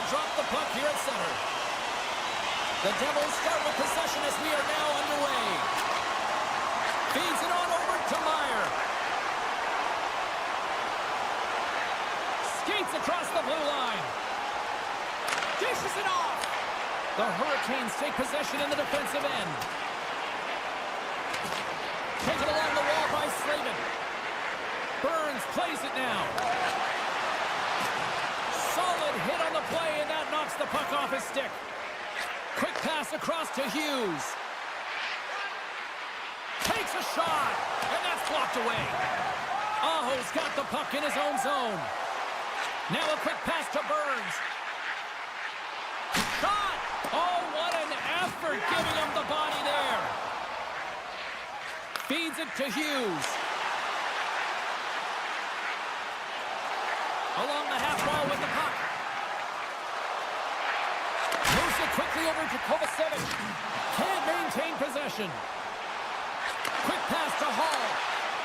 drop the puck here at center. The Devils start with possession as we are now underway. Feeds it on over to Meyer. Skates across the blue line. Dishes it off. The Hurricanes take possession in the defensive end. Taken along the wall by Slavin. Burns plays it now. Solid hit on the play, and that knocks the puck off his stick. Quick pass across to Hughes. Takes a shot, and that's blocked away. Aho's got the puck in his own zone. Now a quick pass to Burns. Shot! Oh, what an effort giving him the body there. Feeds it to Hughes. Along the half wall with the puck. Moves it quickly over to Kovacevic. Can't maintain possession. Quick pass to Hall.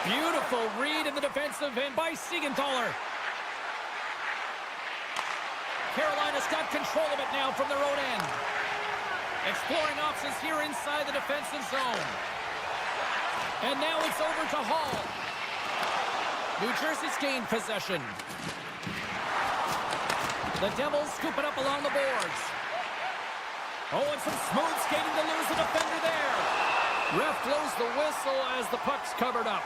Beautiful read in the defensive end by Siegenthaler. Carolina's got control of it now from their own end. Exploring options here inside the defensive zone. And now it's over to Hall. New Jersey's gained possession. The Devils scoop it up along the boards. Oh, and some smooth skating to lose the defender there. Ref blows the whistle as the puck's covered up.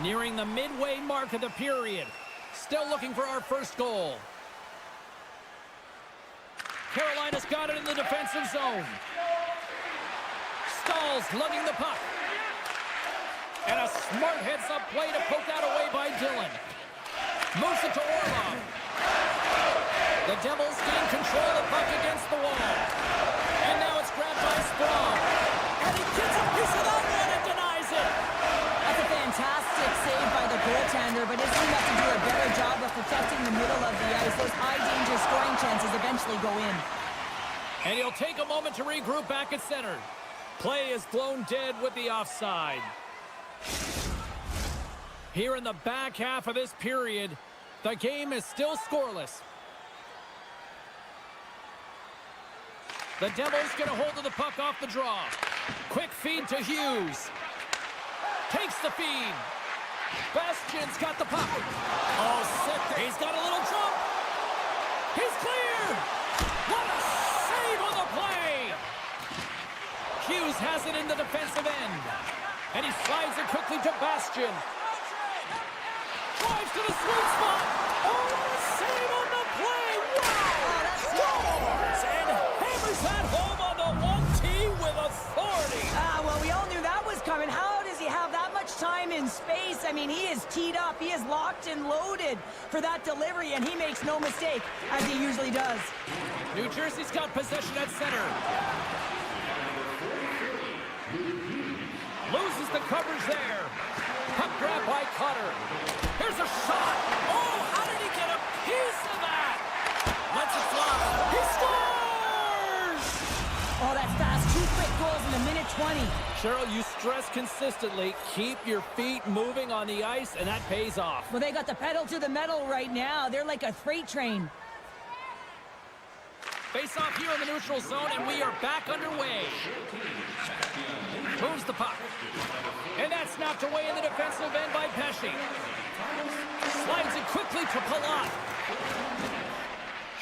Nearing the midway mark of the period. Still looking for our first goal. Carolina's got it in the defensive zone. Stahls lugging the puck. And a smart heads-up play to poke that away by Dillon. Moves it to Orlov. The Devils gain control of the puck against the wall. And now it's grabbed by Sprong. And he gets a piece of that one and denies it. That's a fantastic save by the goaltender, but his team has to do a better job of protecting the middle of the ice. Those high-danger scoring chances eventually go in. And he'll take a moment to regroup back at center. Play is blown dead with the offside. Here in the back half of this period, the game is still scoreless. The Devils get a hold of the puck off the draw. Quick feed to Hughes. Takes the feed. Bastian's got the puck. Oh, sick. He's got a little jump. He's cleared. What a save on the play. Hughes has it in the defensive end. And he slides it quickly to Bastian. Drives to the sweet spot. Oh, the save on the play. Wow. Scores and hammers that home on the 1T with authority. Well, we all knew that was coming. How does he have that much time in space? I mean, he is teed up. He is locked and loaded for that delivery, and he makes no mistake, as he usually does. New Jersey's got possession at center. Loses the coverage there. Puck grab by Cutter. Here's a shot. Oh, how did he get a piece of that? Lets it fly. He scores! Oh, that's fast. 2 quick goals in a minute 20. Cheryl, you stress consistently, keep your feet moving on the ice, and that pays off. Well, they got the pedal to the metal right now. They're like a freight train. Face off here in the neutral zone, and we are back underway. Moves the puck. And that's knocked away in the defensive end by Pesce. Slides it quickly to Palat.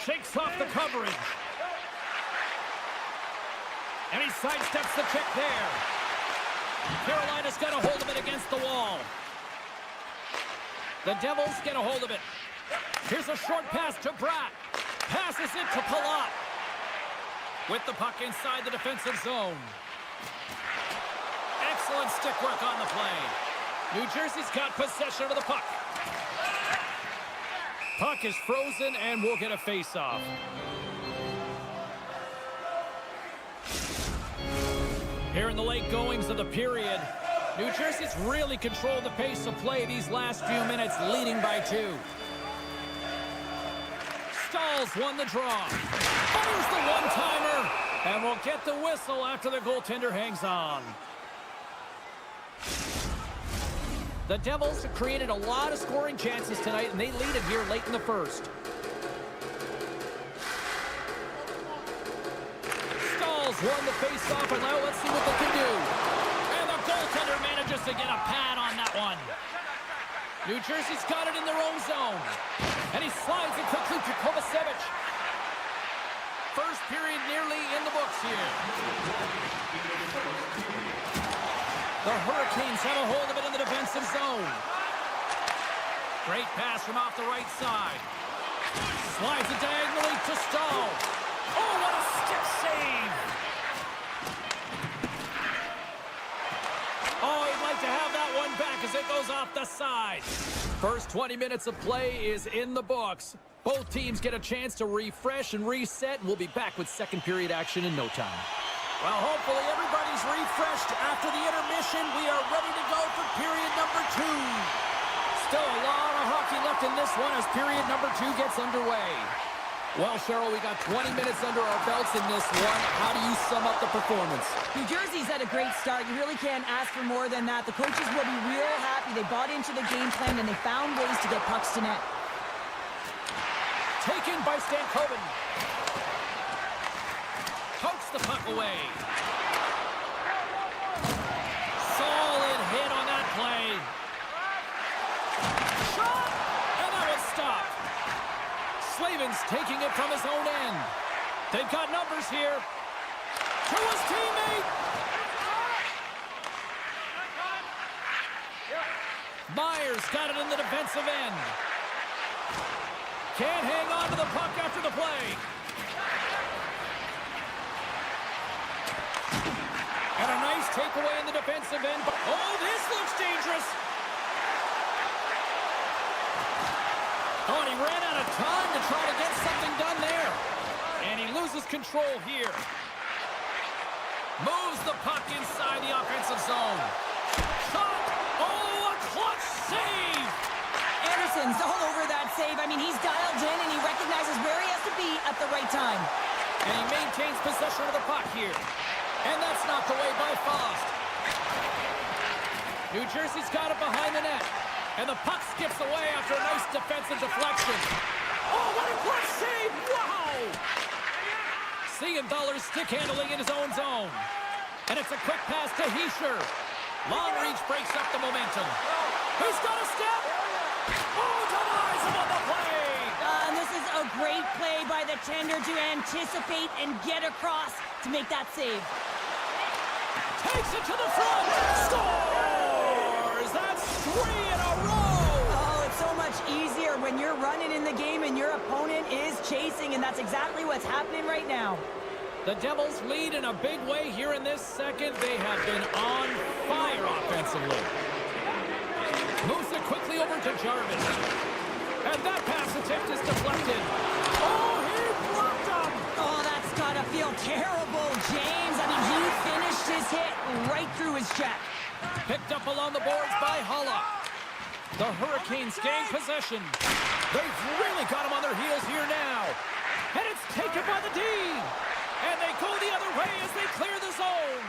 Shakes off the coverage. And he sidesteps the check there. Carolina's got a hold of it against the wall. The Devils get a hold of it. Here's a short pass to Bratt. Passes it to Palat. With the puck inside the defensive zone. Excellent stick work on the play. New Jersey's got possession of the puck. Puck is frozen and we'll get a face-off. Here in the late goings of the period, New Jersey's really controlled the pace of play these last few minutes, leading by 2. Stahls won the draw. Fires the one-timer, and we'll get the whistle after the goaltender hangs on. The Devils have created a lot of scoring chances tonight, and they lead it here late in the first. Stahls won the face-off, and now let's see what they can do. And the goaltender manages to get a pad on that one. New Jersey's got it in their own zone. And he slides it quickly to Kovacevic. First period nearly in the books here. The Hurricanes have a hold of it in the defensive zone. Great pass from off the right side. Slides it diagonally to Stahl. Oh, what a stick save! Oh, he'd like to have that one back as it goes off the side. First 20 minutes of play is in the books. Both teams get a chance to refresh and reset, and we'll be back with second period action in no time. Well, hopefully everybody's refreshed after the intermission. We are ready to go for period number 2. Still a lot of hockey left in this one as period number 2 gets underway. Well, Cheryl, we got 20 minutes under our belts in this one. How do you sum up the performance? New Jersey's had a great start. You really can't ask for more than that. The coaches will be real happy. They bought into the game plan, and they found ways to get pucks to net. Taken by Stankoven. Pokes the puck away. Solid hit on that play. Shot! And that was stopped. Slavin's taking it from his own end. They've got numbers here. To his teammate. Myers got it in the defensive end. Can't hang on to the puck after the play. And a nice takeaway in the defensive end. Oh, this looks dangerous. Oh, and he ran out of time to try to get something done there. And he loses control here. Moves the puck inside the offensive zone. Shot. Oh, a clutch save. Anderson's all over that save. I mean, he's dialed in, and he recognizes where he has to be at the right time. And he maintains possession of the puck here. And that's knocked away by Faust. New Jersey's got it behind the net. And the puck skips away after a nice defensive deflection. Oh, what a clutch save! Wow! Siegenthaler's stick handling in his own zone. And it's a quick pass to Hischier. Long reach breaks up the momentum. He's got a step! Oh, denies him on the play! And this is a great play by the tender to anticipate and get across to make that save. Takes it to the front! Scores! That's 3 in a row! Oh, it's so much easier when you're running in the game and your opponent is chasing, and that's exactly what's happening right now. The Devils lead in a big way here in this second. They have been on fire offensively. Moves it quickly over to Jarvis. And that pass attempt is deflected. Oh, he blocked him! Oh, that's gotta feel terrible, James. I mean, he finished his hit right through his check. Picked up along the boards by Holla. The Hurricanes gain possession. They've really got him on their heels here now. And it's taken by the D. And they go the other way as they clear the zone.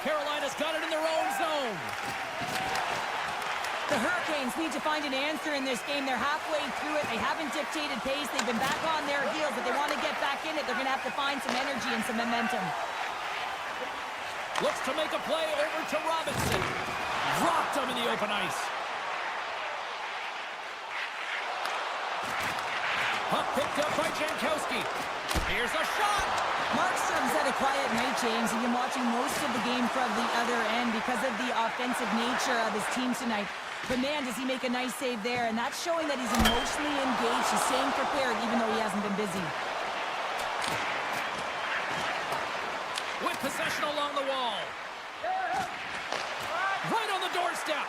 Carolina's got it in their own zone. The Hurricanes need to find an answer in this game. They're halfway through it. They haven't dictated pace. They've been back on their heels, but they want to get back in it. They're going to have to find some energy and some momentum. Looks to make a play over to Robinson. Dropped him in the open ice. Puck picked up by Jankowski. Here's a shot. Markstrom's had a quiet night, James. You've been watching most of the game from the other end because of the offensive nature of his team tonight. But man, does he make a nice save there, and that's showing that he's emotionally engaged. He's staying prepared even though he hasn't been busy. With possession along the wall. Right on the doorstep.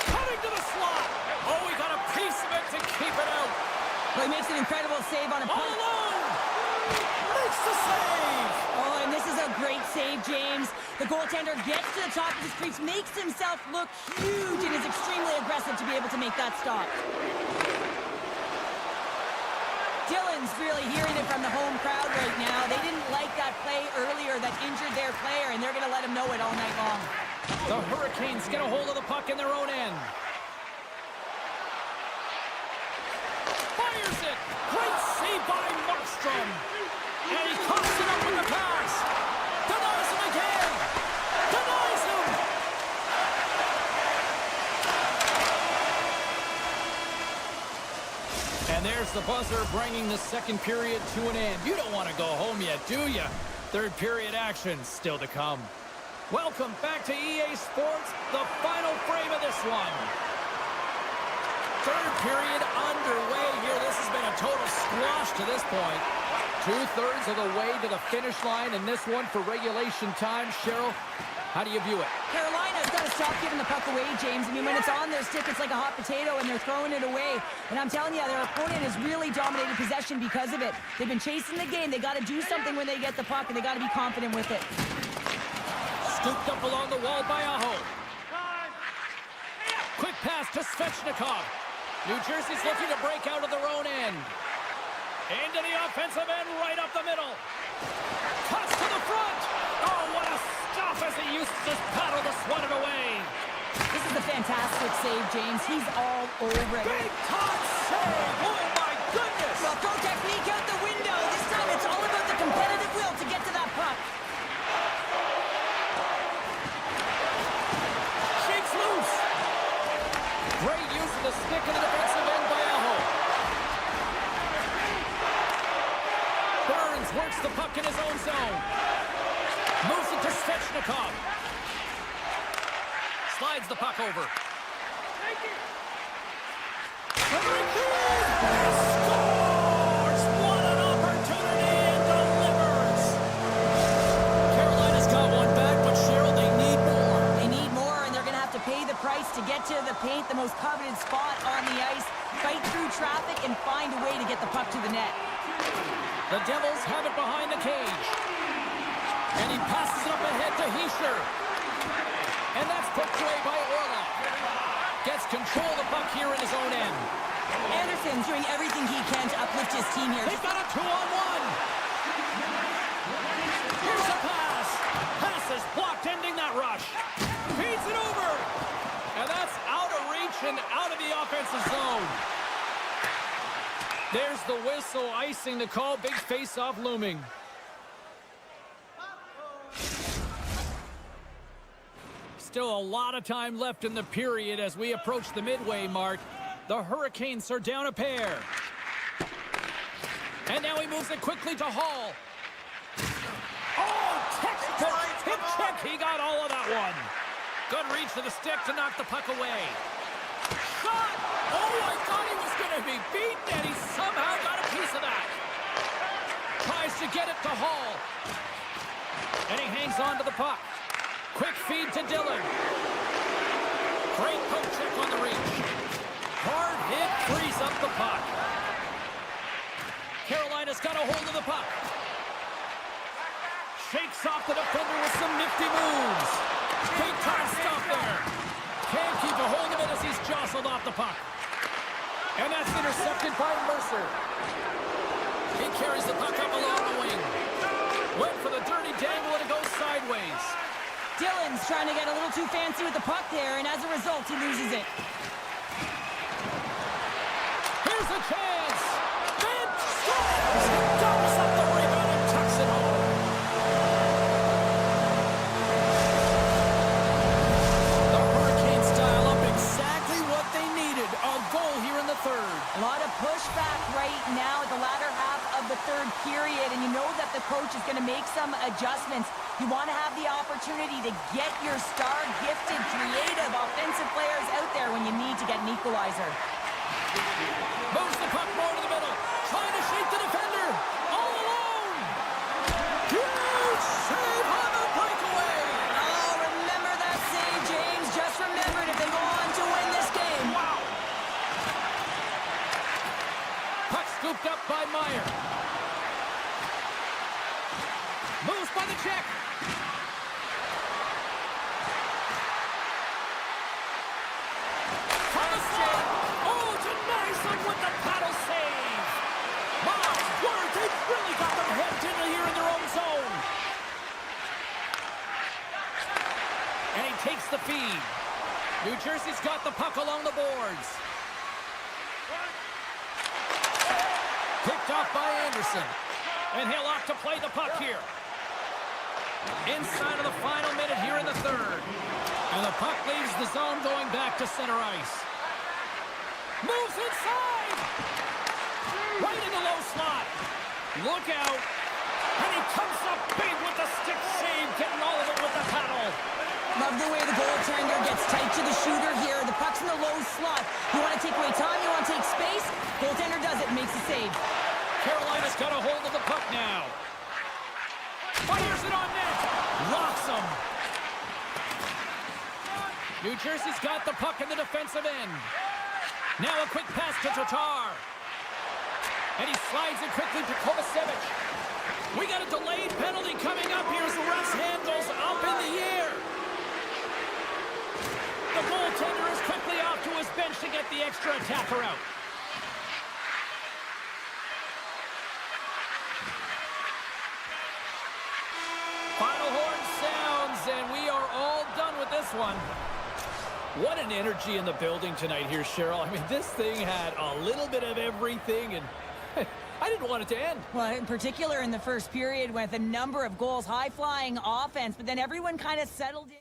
Coming to the slot. Oh, he got a piece of it to keep it out. Well, he makes an incredible save on a All punt. alone. Makes the save. Oh, and this is a great save, James. The goaltender gets to the top of his crease, makes himself look huge, and is extremely aggressive to be able to make that stop. Dylan's really hearing it from the home crowd right now. They didn't like that play earlier that injured their player, and they're going to let him know it all night long. The Hurricanes get a hold of the puck in their own end. Fires it! Great save by Markstrom! And he coughs it up with the pass! Denies him again! Denies him! And there's the buzzer bringing the second period to an end. You don't want to go home yet, do you? Third period action still to come. Welcome back to EA Sports, the final frame of this one. Third period underway here. This has been a total squash to this point. 2/3 of the way to the finish line, and this one for regulation time. Cheryl, how do you view it? Carolina's got to stop giving the puck away, James. I mean, when it's on their stick, it's like a hot potato, and they're throwing it away. And I'm telling you, their opponent has really dominated possession because of it. They've been chasing the game. They got to do something when they get the puck, and they got to be confident with it. Scooped up along the wall by Aho. Quick pass to Svechnikov. New Jersey's looking to break out of their own end. Into the offensive end, right up the middle. Cuts to the front. Oh, what a stuff as he uses his paddle to swat it away. This is a fantastic save, James. He's all over it. Big top save. Oh, my goodness. Well, throw technique out the window. This time it's all about the competitive will to get to that puck. Shakes loose. Great use of the stick in the defensive end by Aho. Burns works the puck in his own zone. Moves it to Svechnikov. Slides the puck over. Scores! What an opportunity and delivers! Carolina's got one back, but Cheryl, they need more. They need more, and they're going to have to pay the price to get to the paint, the most coveted spot on the ice, fight through traffic, and find a way to get the puck to the net. The Devils have it behind the cage. And he passes it up ahead to Heischer. And that's put away by Orlov. Gets control of the puck here in his own end. Anderson's doing everything he can to uplift his team here. They've got a 2-on-1. Here's a pass. Pass is blocked, ending that rush. Feeds it over. And that's out of reach and out of the offensive zone. There's the whistle, icing the call. Big face-off looming. Still a lot of time left in the period as we approach the midway mark. The Hurricanes are down a pair. And now he moves it quickly to Hall. Oh, textbook hip check. He got all of that one. Good reach to the stick to knock the puck away. Shot! Oh, I thought he was going to be beaten, and he somehow got a piece of that. Tries to get it to Hall. And he hangs on to the puck. Quick feed to Dillon. Great poke check on the reach. Hard hit frees up the puck. Carolina's got a hold of the puck. Shakes off the defender with some nifty moves. Big time stuff there. Can't keep a hold of it as he's jostled off the puck. And that's intercepted by Mercer. He carries the puck up along the wing. Went for the dirty dangle and it goes sideways. Dillon's trying to get a little too fancy with the puck there, and as a result, he loses it. Here's a chance. Ben scores. He dumps up the rebound and tucks it home. The Hurricanes dial up exactly what they needed. A goal here in the third. A lot of pushback right now at the latter half of the third period, and you know that the coach is going to make some adjustments. You want to have the opportunity to get your star, gifted, creative, offensive players out there when you need to get an equalizer. Moves the puck more to the middle. Trying to shake the defender. All alone. Huge save on the breakaway. Oh, remember that save, James. Just remember it if they go on to win this game. Wow. Puck scooped up by Meyer. Moves by the check. Oh, denies him with the paddle save. takes the feed. New Jersey's got the puck along the boards. Picked off by Anderson. And he'll opt to play the puck here. Inside of the final minute here in the third. And the puck leaves the zone going back to center ice. Moves inside! Right in the low slot. Look out. And he comes up big with the stick save, getting all of it with the paddle. Love the way the goaltender gets tight to the shooter here. The puck's in the low slot. You want to take away time, you want to take space. Goaltender does it, makes a save. Carolina's got a hold of the puck now. Fires it on net. Locks him. New Jersey's got the puck in the defensive end. Now a quick pass to Tatar. And he slides it quickly to Kovacevic. We got a delayed penalty coming up here as the ref's hand goes up in the air. The goaltender is quickly off to his bench to get the extra attacker out. Final horn sounds, and we are all done with this one. What an energy in the building tonight here, Cheryl. I mean, this thing had a little bit of everything, and I didn't want it to end. Well, in particular in the first period with a number of goals, high-flying offense, but then everyone kind of settled in.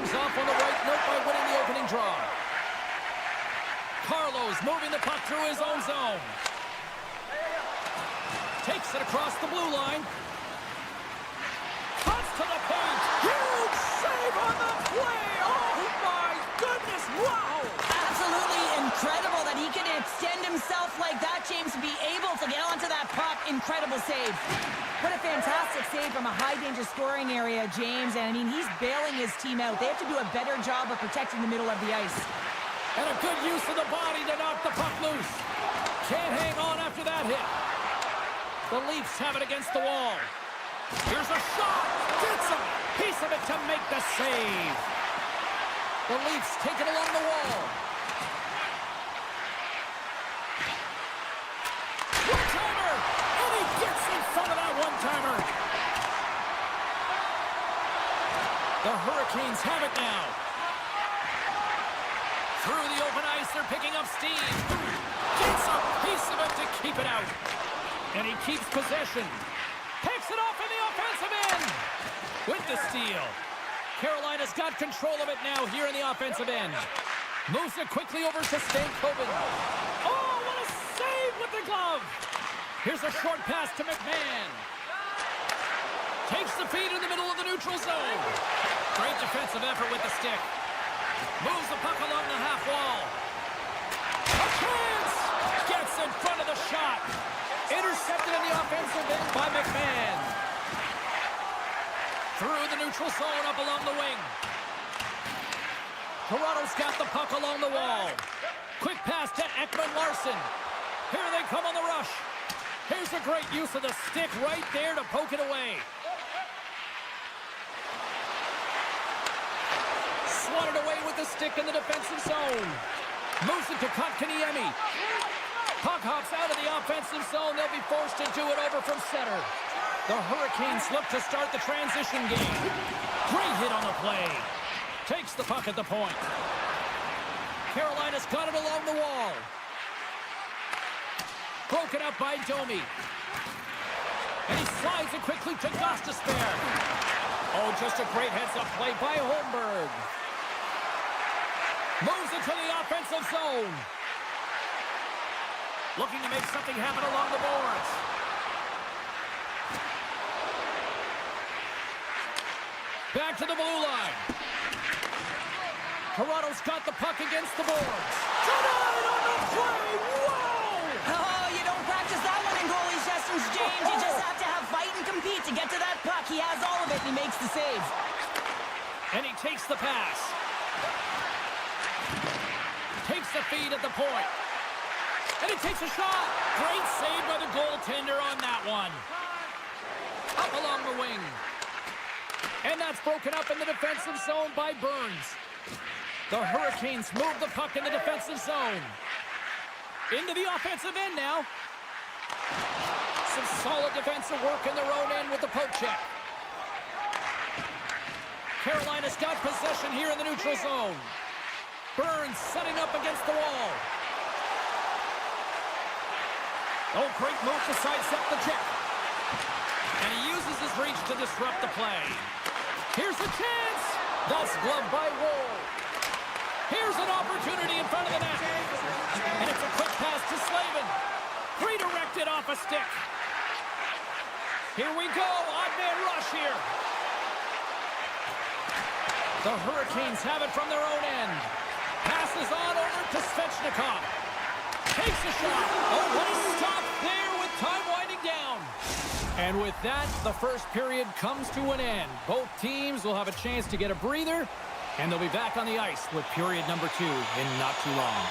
things off on the right note by winning the opening draw. Carlos moving the puck through his own zone. Takes it across the blue line. Cuts to the paint. Huge save on the play. Oh, my goodness. Wow. Absolutely incredible that he can extend himself like that, James, and be able to get onto that puck. Incredible save. What a fantastic save from a high-danger scoring area, James. And, I mean, he's bailing his team out. They have to do a better job of protecting the middle of the ice. And a good use of the body to knock the puck loose. Can't hang on after that hit. The Leafs have it against the wall. Here's a shot. Gets a piece of it to make the save. The Leafs take it along the wall. One-timer. And he gets in front of that one-timer. The Hurricanes have it now. Through the open ice, they're picking up steam. Gets a piece of it to keep it out. And he keeps possession. Picks it off in the offensive end. With the steal. Carolina's got control of it now here in the offensive end. Moves it quickly over to Stankoven. Oh, what a save with the glove. Here's a short pass to McMahon. Takes the feed in the middle of the neutral zone. Great defensive effort with the stick. Moves the puck along the half wall. A chance! Gets in front of the shot. Intercepted in the offensive end by McMahon. Through the neutral zone up along the wing. Toronto's got the puck along the wall. Quick pass to Ekman-Larsson. Here they come on the rush. Here's a great use of the stick right there to poke it away. Swatted away with the stick in the defensive zone. Moves it to Kotkaniemi. Puck hops out of the offensive zone. They'll be forced to do it over from center. The Hurricanes look to start the transition game. Great hit on the play. Takes the puck at the point. Carolina's got it along the wall. Broken up by Domi. And he slides it quickly to Gostisbehere. Oh, just a great heads-up play by Holmberg. Moves it to the offensive zone. Looking to make something happen along the boards. Back to the blue line. Toronto's got the puck against the boards. Denied on the play. Whoa! Oh, you don't practice that one in goalie sessions, James. You just have to have fight and compete to get to that puck. He has all of it, and he makes the save. And he takes the pass. Takes the feed at the point. And he takes a shot. Great save by the goaltender on that one. Up along the wing. And that's broken up in the defensive zone by Burns. The Hurricanes move the puck in the defensive zone. Into the offensive end now. Some solid defensive work in their own end with the poke check. Carolina's got possession here in the neutral zone. Burns setting up against the wall. Oh, great move to sidestep the check. And he uses his reach to disrupt the play. Here's a chance. That's gloved by Woll. Here's an opportunity in front of the net. And it's a quick pass to Slavin. Redirected off a stick. Here we go. Odd man rush here. The Hurricanes have it from their own end. Passes on over to Svechnikov. Takes a shot. Oh, what a stop there with time winding down. And with that, the first period comes to an end. Both teams will have a chance to get a breather, and they'll be back on the ice with period number 2 in not too long.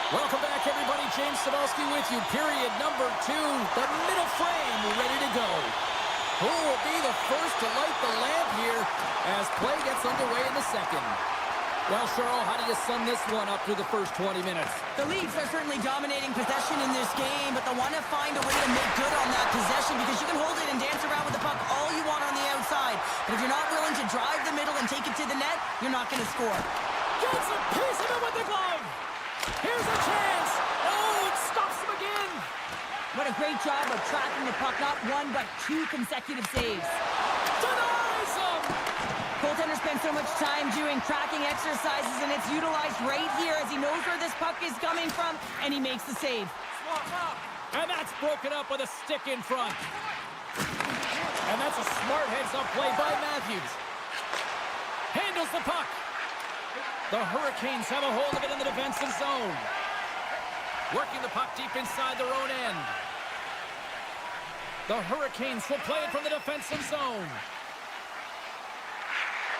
Welcome back, everybody. James Cybulski with you. Period number 2, the middle frame ready to go. Who will be the first to light the lamp here as play gets underway in the second? Well, Cheryl, how do you sum this one up through the first 20 minutes? The Leafs are certainly dominating possession in this game, but they want to find a way to make good on that possession because you can hold it and dance around with the puck all you want on the outside. But if you're not willing to drive the middle and take it to the net, you're not going to score. Gets a piece of it with the glove. Here's a chance. Oh, it stops him again. What a great job of tracking the puck. Not one, but 2 consecutive saves. Denies him. Goaltender spends so much time doing tracking exercises, and it's utilized right here as he knows where this puck is coming from, and he makes the save. And that's broken up with a stick in front. And that's a smart heads-up play by Matthews. Handles the puck. The Hurricanes have a hold of it in the defensive zone. Working the puck deep inside their own end. The Hurricanes will play it from the defensive zone.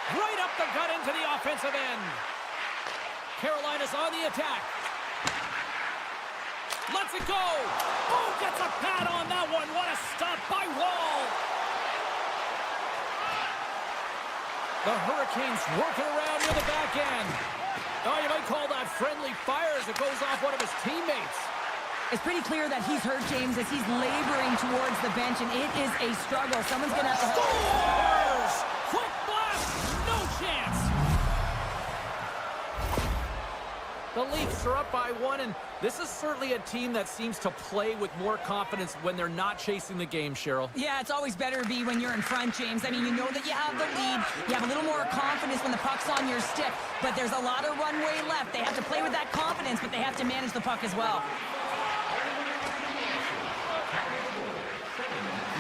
Right up the gut into the offensive end. Carolina's on the attack. Lets it go. Oh, gets a pad on that one. What a stop by Wall. The Hurricanes working around near the back end. Oh, you might call that friendly fire as it goes off one of his teammates. It's pretty clear that he's hurt, James, as he's laboring towards the bench, and it is a struggle. Someone's going to have to help. Scores! Quick blast! No chance! The Leafs are up by 1, and this is certainly a team that seems to play with more confidence when they're not chasing the game, Cheryl. Yeah, it's always better to be when you're in front, James. I mean, you know that you have the lead. You have a little more confidence when the puck's on your stick, but there's a lot of runway left. They have to play with that confidence, but they have to manage the puck as well.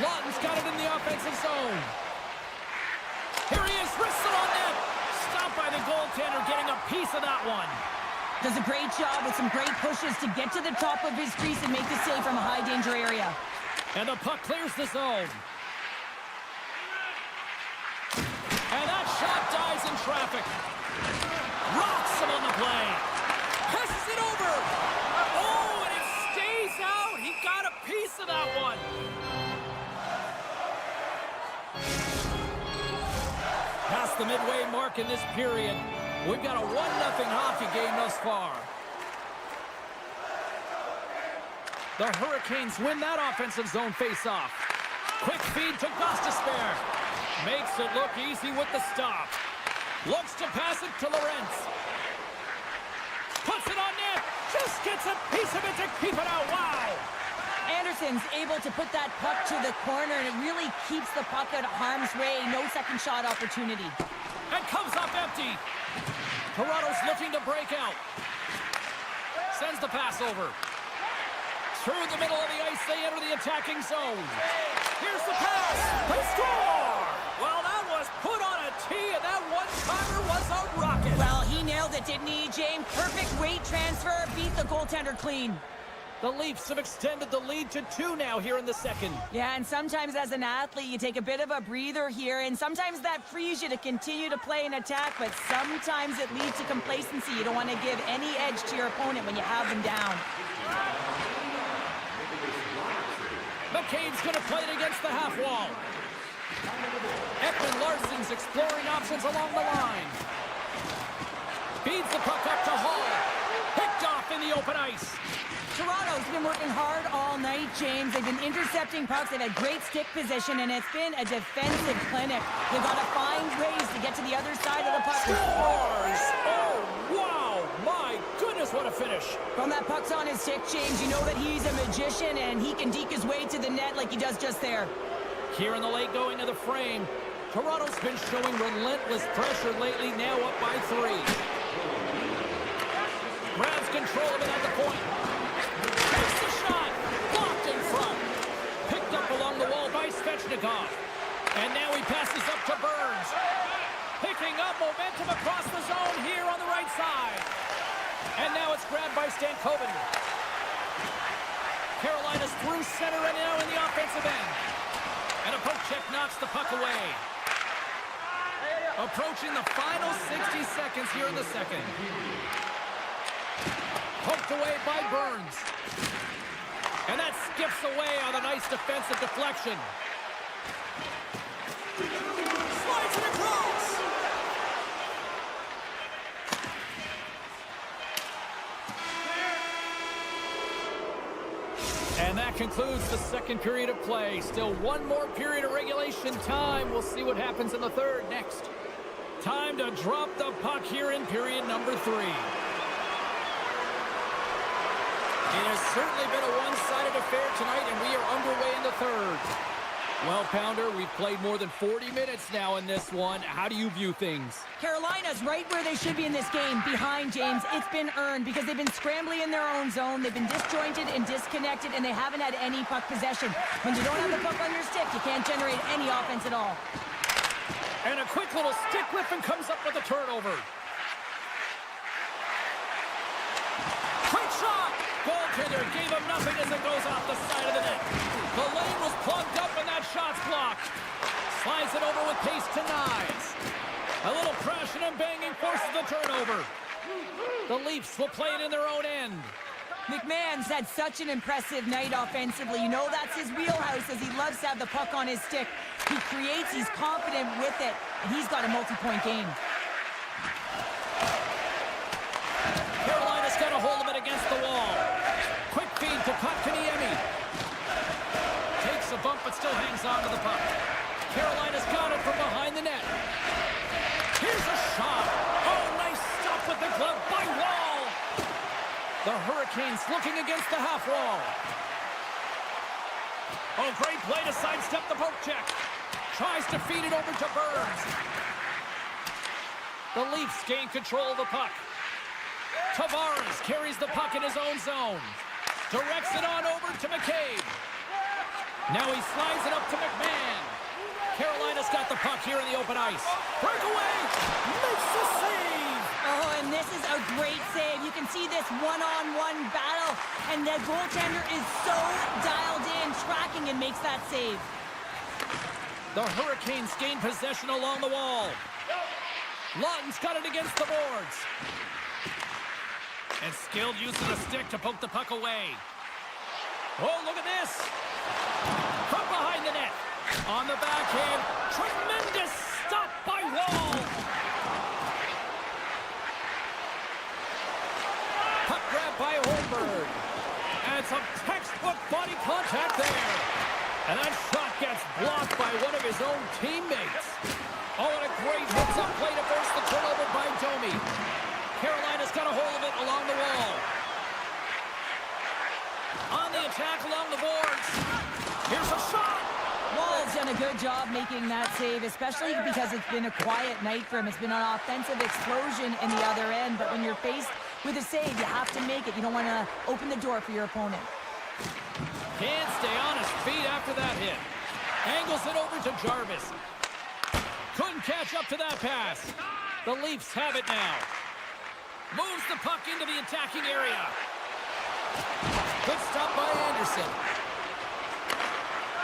Lawton's got it in the offensive zone. Here he is, wrists it on net. Stopped by the goaltender, getting a piece of that one. Does a great job with some great pushes to get to the top of his crease and make the save from a high-danger area. And the puck clears the zone. And that shot dies in traffic. Rocks him on the play. Passes it over. Oh, and it stays out. He got a piece of that one. Past the midway mark in this period. We've got a 1-0 hockey game thus far. The Hurricanes win that offensive zone face-off. Quick feed to Gostisbehere. Makes it look easy with the stop. Looks to pass it to Lorentz. Puts it on net. Just gets a piece of it to keep it out. Wow. Anderson's able to put that puck to the corner, and it really keeps the puck out of harm's way. No second shot opportunity. And comes up empty. Toronto's looking to break out. Sends the pass over. Through the middle of the ice, they enter the attacking zone. Here's the pass. They score! Well, that was put on a tee, and that one-timer was a rocket. Well, he nailed it, didn't he, James? Perfect weight transfer. Beat the goaltender clean. The Leafs have extended the lead to 2 now here in the second. Yeah, and sometimes as an athlete, you take a bit of a breather here, and sometimes that frees you to continue to play and attack, but sometimes it leads to complacency. You don't want to give any edge to your opponent when you have them down. McCabe's going to play it against the half wall. Ekman Larsson's exploring options along the line. Feeds the puck up to Hall. Picked off in the open ice. Toronto's been working hard all night, James. They've been intercepting pucks. They've had great stick position, and it's been a defensive clinic. They've got to find ways to get to the other side of the puck. Scores! Oh, wow! My goodness, what a finish. From that puck's on his stick, James, you know that he's a magician, and he can deke his way to the net like he does just there. Here in the late going of the frame, Toronto's been showing relentless pressure lately, now up by 3. Grabs control of it at the point. Takes the shot. Blocked in front. Picked up along the wall by Svechnikov. And now he passes up to Burns. Picking up momentum across the zone here on the right side. And now it's grabbed by Stankoven. Carolina's through center and now in the offensive end. And a poke check knocks the puck away. Approaching the final 60 seconds here in the second. Poked away by Burns. And that skips away on a nice defensive deflection. Slides it across. And that concludes the second period of play. Still one more period of regulation time. We'll see what happens in the third next. Time to drop the puck here in period number 3. It has certainly been a one-sided affair tonight, and we are underway in the third. Well, Pounder, we've played more than 40 minutes now in this one. How do you view things? Carolina's right where they should be in this game, behind James. It's been earned because they've been scrambling in their own zone. They've been disjointed and disconnected, and they haven't had any puck possession. When you don't have the puck on your stick, you can't generate any offense at all. And a quick little stick lift and comes up with a turnover. Quick shot! Goaltender gave him nothing as it goes off the side of the net. The lane was plugged up and that shot's blocked. Slides it over with pace to Knies. A little crashing and banging forces the turnover. The Leafs will play it in their own end. McMahon's had such an impressive night offensively. You know that's his wheelhouse, as he loves to have the puck on his stick. He creates, he's confident with it, and he's got a multi-point game. Carolina's got a hold of it against the wall. Quick feed to Kotkaniemi. Takes a bump but still hangs on to the puck. Carolina's got it from behind the net. Here's a shot. Oh, nice stop with the glove by Wall. The Hurricanes looking against the half wall. Oh, great play to sidestep the poke check. Tries to feed it over to Burns. The Leafs gain control of the puck. Tavares carries the puck in his own zone. Directs it on over to McCabe. Now he slides it up to McMahon. Carolina's got the puck here in the open ice. Breakaway! Makes the save! Oh, and this is a great save. You can see this one-on-one battle, and the goaltender is so dialed in, tracking, and makes that save. The Hurricanes gain possession along the wall. Lawton's got it against the boards. And skilled use of the stick to poke the puck away. Oh, look at this! From behind the net. On the backhand. Tremendous stop by Wall. Puck grab by Holmberg. And some textbook body contact there. And that shot gets blocked by one of his own teammates. Oh, and a great hits-up play to force the turnover by Domi. Carolina's got a hold of it along the wall. On the attack along the boards. Here's a shot. Wall's done a good job making that save, especially because it's been a quiet night for him. It's been an offensive explosion in the other end, but when you're faced with a save, you have to make it. You don't want to open the door for your opponent. Can't stay on his feet after that hit. Angles it over to Jarvis. Couldn't catch up to that pass. The Leafs have it now. Moves the puck into the attacking area. Good stop by Anderson.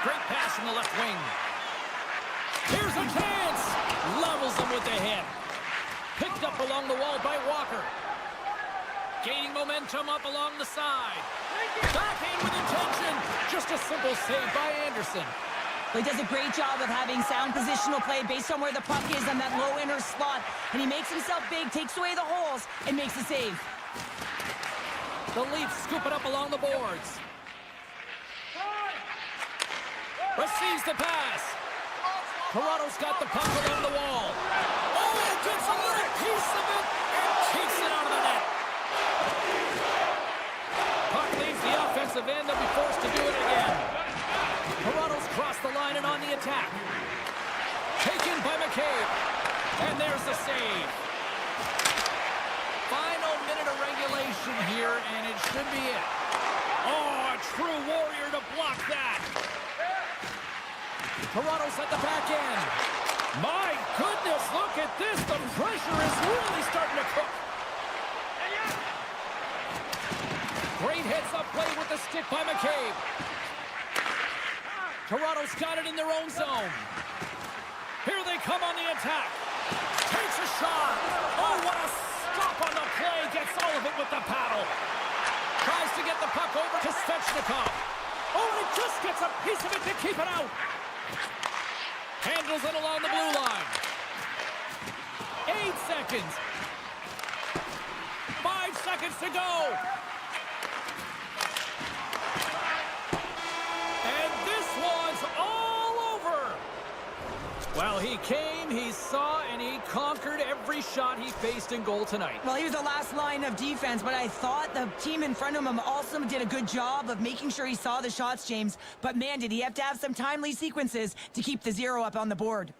Great pass from the left wing. Here's a chance. Levels him with the hit. Picked up along the wall by Walker. Gaining momentum up along the side. Backhand with intention. Just a simple save by Anderson. He does a great job of having sound positional play based on where the puck is on that low inner slot. And he makes himself big, takes away the holes, and makes the save. The Leafs scoop it up along the boards. Receives the pass. Toronto's got the puck along the wall. Oh, gets a little piece of it and kicks it out of the net. Puck leaves the offensive end. They'll be forced to do it again. Toronto's crossed the line and on the attack. Taken by McCabe. And there's the save. Final minute of regulation here, and it should be it. Oh, a true warrior to block that. Toronto's at the back end. My goodness, look at this. The pressure is really starting to cook. Great heads-up play with the stick by McCabe. Toronto's got it in their own zone. Here they come on the attack. Takes a shot. Oh, what a stop on the play. Gets all of it with the paddle. Tries to get the puck over to Svechnikov. Oh, and it just gets a piece of it to keep it out. Handles it along the blue line. 8 seconds. 5 seconds to go. And this one's all over. Well, he He came, he saw, and he conquered every shot he faced in goal tonight. Well, he was the last line of defense, but I thought the team in front of him also did a good job of making sure he saw the shots, James. But man, did he have to have some timely sequences to keep the 0 up on the board.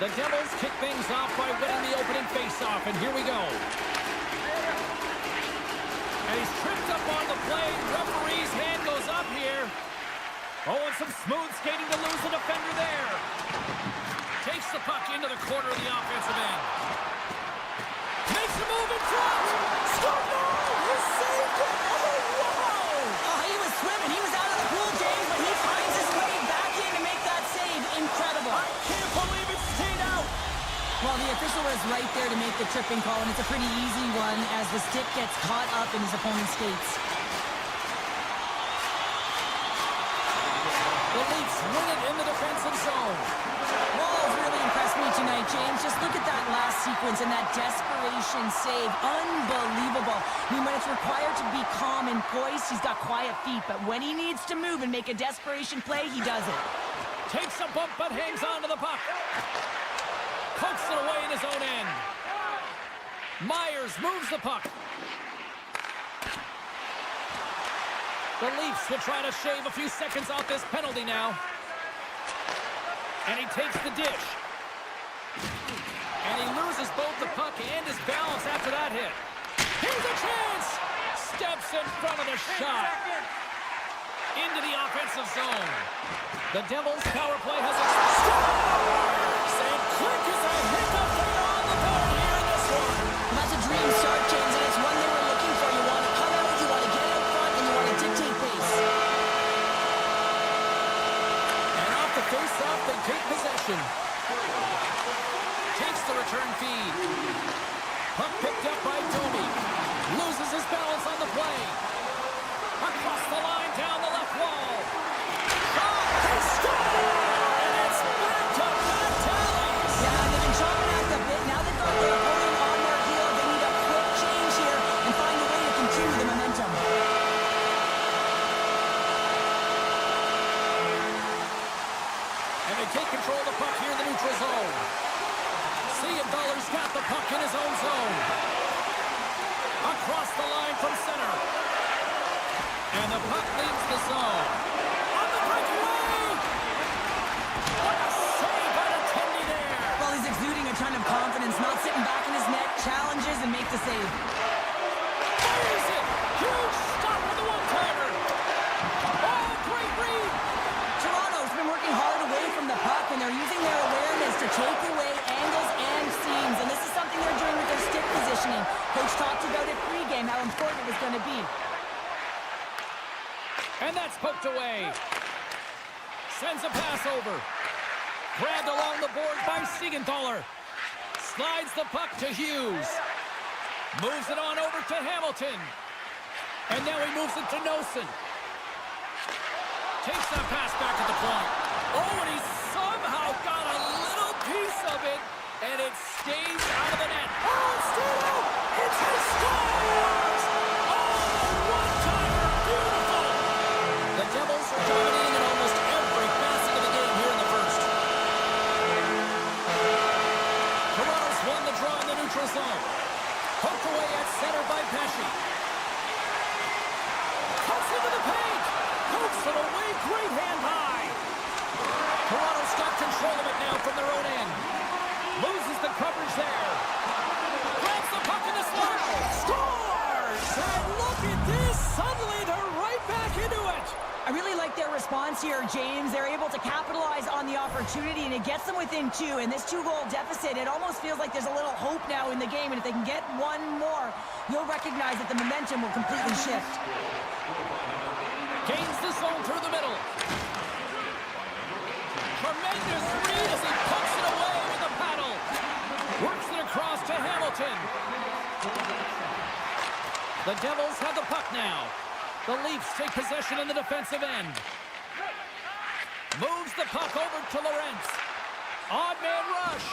The Devils kick things off by winning the opening faceoff, and here we go. And he's tripped up on the play. Referee's hand goes up here. Oh, and some smooth skating to lose the defender there. Takes the puck into the corner of the offensive end. Makes a move in front. Scored goal! He saved it! Oh, wow! Oh, he was swimming. He was out of the pool, James, but he finds his way back in to make that save. Incredible. I can't believe it stayed out. Well, the official was right there to make the tripping call, and it's a pretty easy one as the stick gets caught up in his opponent's skates. The Leafs win it in the defensive zone. Walls really impressed me tonight, James. Just look at that last sequence and that desperation save. Unbelievable. I mean, when it's required to be calm and poised, he's got quiet feet. But when he needs to move and make a desperation play, he does it. Takes a bump but hangs on to the puck. Pokes it away in his own end. Myers moves the puck. The Leafs will try to shave a few seconds off this penalty now. And he takes the dish. And he loses both the puck and his balance after that hit. Here's a chance! Steps in front of the shot. Into the offensive zone. The Devils' power play has scores! And quick as a hiccup, they're on the board here in this one. That's a dream start, James, and it's one they were looking for. You want to come out, you want to get out front, and you want to dictate pace. And off the face-off, they take possession. Takes the return feed. Puck picked up by Domi. Loses his balance on the play. Across the line, down the left wall. Oh, they score! And it's back to back tallies. Yeah, they've been chopping at the bit. Now they've got their opponent on their heel. They need a quick change here and find a way to continue the momentum. And they take control of the puck here in the neutral zone. Siegenthaler's got the puck in his own zone. Across the line from center. And the puck leaves the zone. On the breakaway! What a save by the Tendy there! Well, he's exuding a ton of confidence, not sitting back in his net, challenges and make the save. Fires it! Huge stop with the one-timer! Oh, great read! Toronto's been working hard away from the puck, and they're using their awareness to take away angles and seams, and this is something they're doing with their stick positioning. Coach talked about it pregame, how important it was going to be. And that's poked away. Sends a pass over. Grabbed along the board by Siegenthaler. Slides the puck to Hughes. Moves it on over to Hamilton. And now he moves it to Nosen. Takes that pass back at the point. Oh, and he somehow got a little piece of it. And it stays out of the net. Oh, it's still out. It's a scores! Oh, one-timer. Beautiful. The Devils are dominating in almost every facet of the game here in the first. Toronto's won the draw in the neutral zone. Poked away at center by Pesci. Cuts into the paint. Pokes it away. Great hand high. Toronto's got control of it now from their own end. Loses the coverage there. Grabs the puck in the slot. Scores! And look at this. Suddenly they're right back into it. I really like their response here, James. They're able to capitalize on the opportunity, and it gets them within two. And this two-goal deficit, it almost feels like there's a little hope now in the game. And if they can get one more, you'll recognize that the momentum will completely shift. Gains the zone through the middle. Tremendous read as he puts it away with a paddle. Works it across to Hamilton. The Devils have the puck now. The Leafs take possession in the defensive end. Moves the puck over to Lorentz. Odd man rush.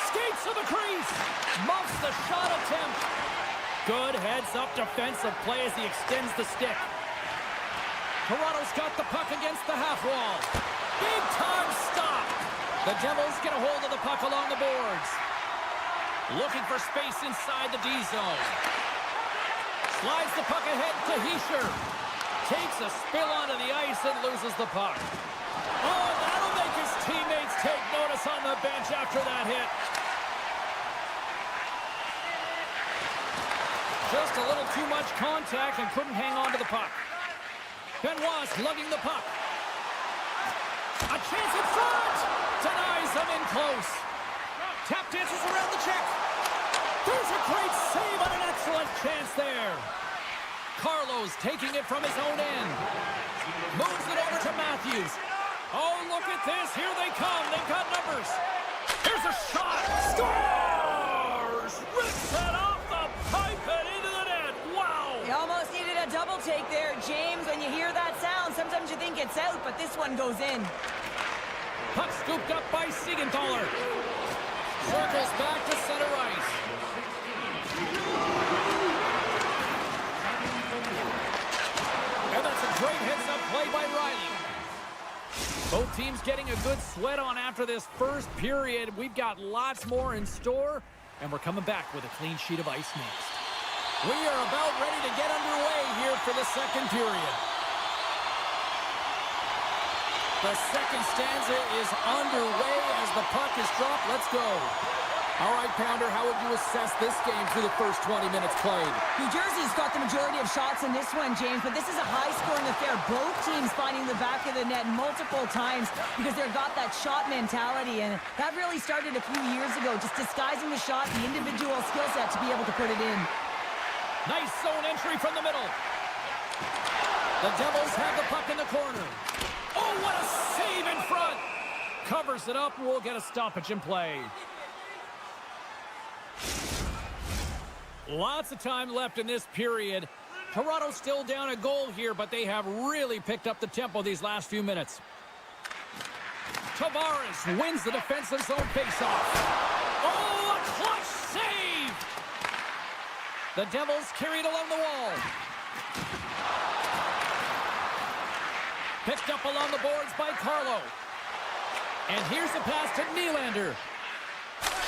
Skates to the crease. Muffs the shot attempt. Good heads-up defensive play as he extends the stick. Toronto's got the puck against the half wall. Big time stop. The Devils get a hold of the puck along the boards. Looking for space inside the D zone. Slides the puck ahead to Hischier. Takes a spill onto the ice and loses the puck. Oh, that'll make his teammates take notice Nervous on the bench after that hit. Just a little too much contact and couldn't hang on to the puck. Benoit's lugging the puck. A chance in front! Denies them in close. Tap dances around the check. There's a great save on an excellent chance there. Carlos taking it from his own end. Moves it over to Matthews. Oh, look at this. Here they come. They've got numbers. Here's a shot. Scores! Rips it off the pipe and into the net. Wow! You almost needed a double take there, James. When you hear that sound, sometimes you think it's out, but this one goes in. Puck scooped up by Siegenthaler. Circles back to center ice. And that's a great heads-up play by Riley. Both teams getting a good sweat on after this first period. We've got lots more in store, and we're coming back with a clean sheet of ice next. We are about ready to get underway here for the second period. The second stanza is underway as the puck is dropped. Let's go. All right, Pounder, how would you assess this game through the first 20 minutes played? New Jersey's got the majority of shots in this one, James, but this is a high-scoring affair. Both teams finding the back of the net multiple times because they've got that shot mentality, and that really started a few years ago, just disguising the shot, the individual skill set to be able to put it in. Nice zone entry from the middle. The Devils have the puck in the corner. Oh, what a save in front! Covers it up, and we'll get a stoppage in play. Lots of time left in this period. Toronto's still down a goal here, but they have really picked up the tempo these last few minutes. Tavares wins the defensive zone faceoff. Oh, a clutch save! The Devils carried along the wall. Picked up along the boards by Carlo. And here's the pass to Nylander.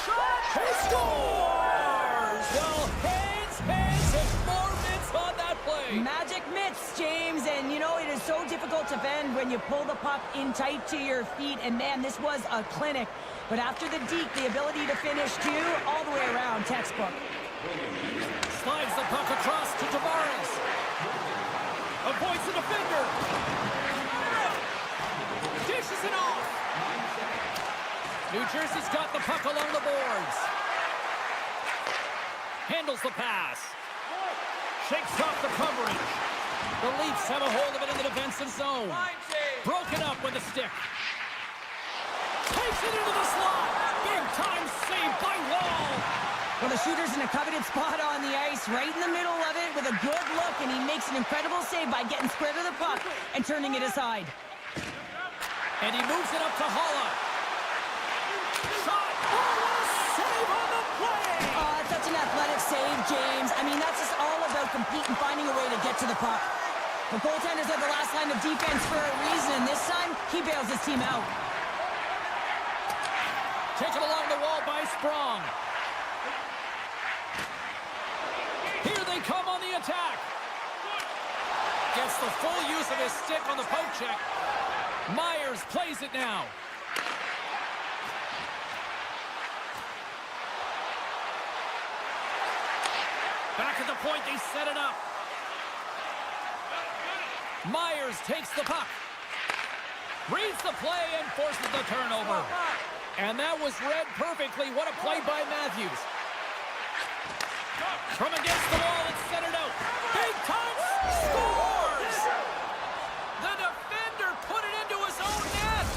Shot! He scores! Well, hands, and more mitts on that play. Magic mitts, James, and you know, it is so difficult to bend when you pull the puck in tight to your feet, and man, this was a clinic. But after the deke, the ability to finish too, all the way around, textbook. Slides the puck across to Tavares. Avoids the defender. Dishes it off. New Jersey's got the puck along the boards. Handles the pass. Shakes off the coverage. The Leafs have a hold of it in the defensive zone. Broken up with the stick. Takes it into the slot. Big time save by Wall. Well, the shooter's in a coveted spot on the ice, right in the middle of it with a good look, and he makes an incredible save by getting square to the puck and turning it aside. And he moves it up to Holla. Shot! Oh, what a save on the play! Oh, that's such an athletic save, James. I mean, that's just all about competing, finding a way to get to the puck. The goaltenders are the last line of defense for a reason. This time, he bails his team out. Taken along the wall by Sprong. Here they come on the attack. Gets the full use of his stick on the poke check. Myers plays it now. Back at the point, they set it up. Myers takes the puck. Reads the play and forces the turnover. And that was read perfectly. What a play by Matthews. From against the wall, it's centered out. Big time scores! The defender put it into his own net.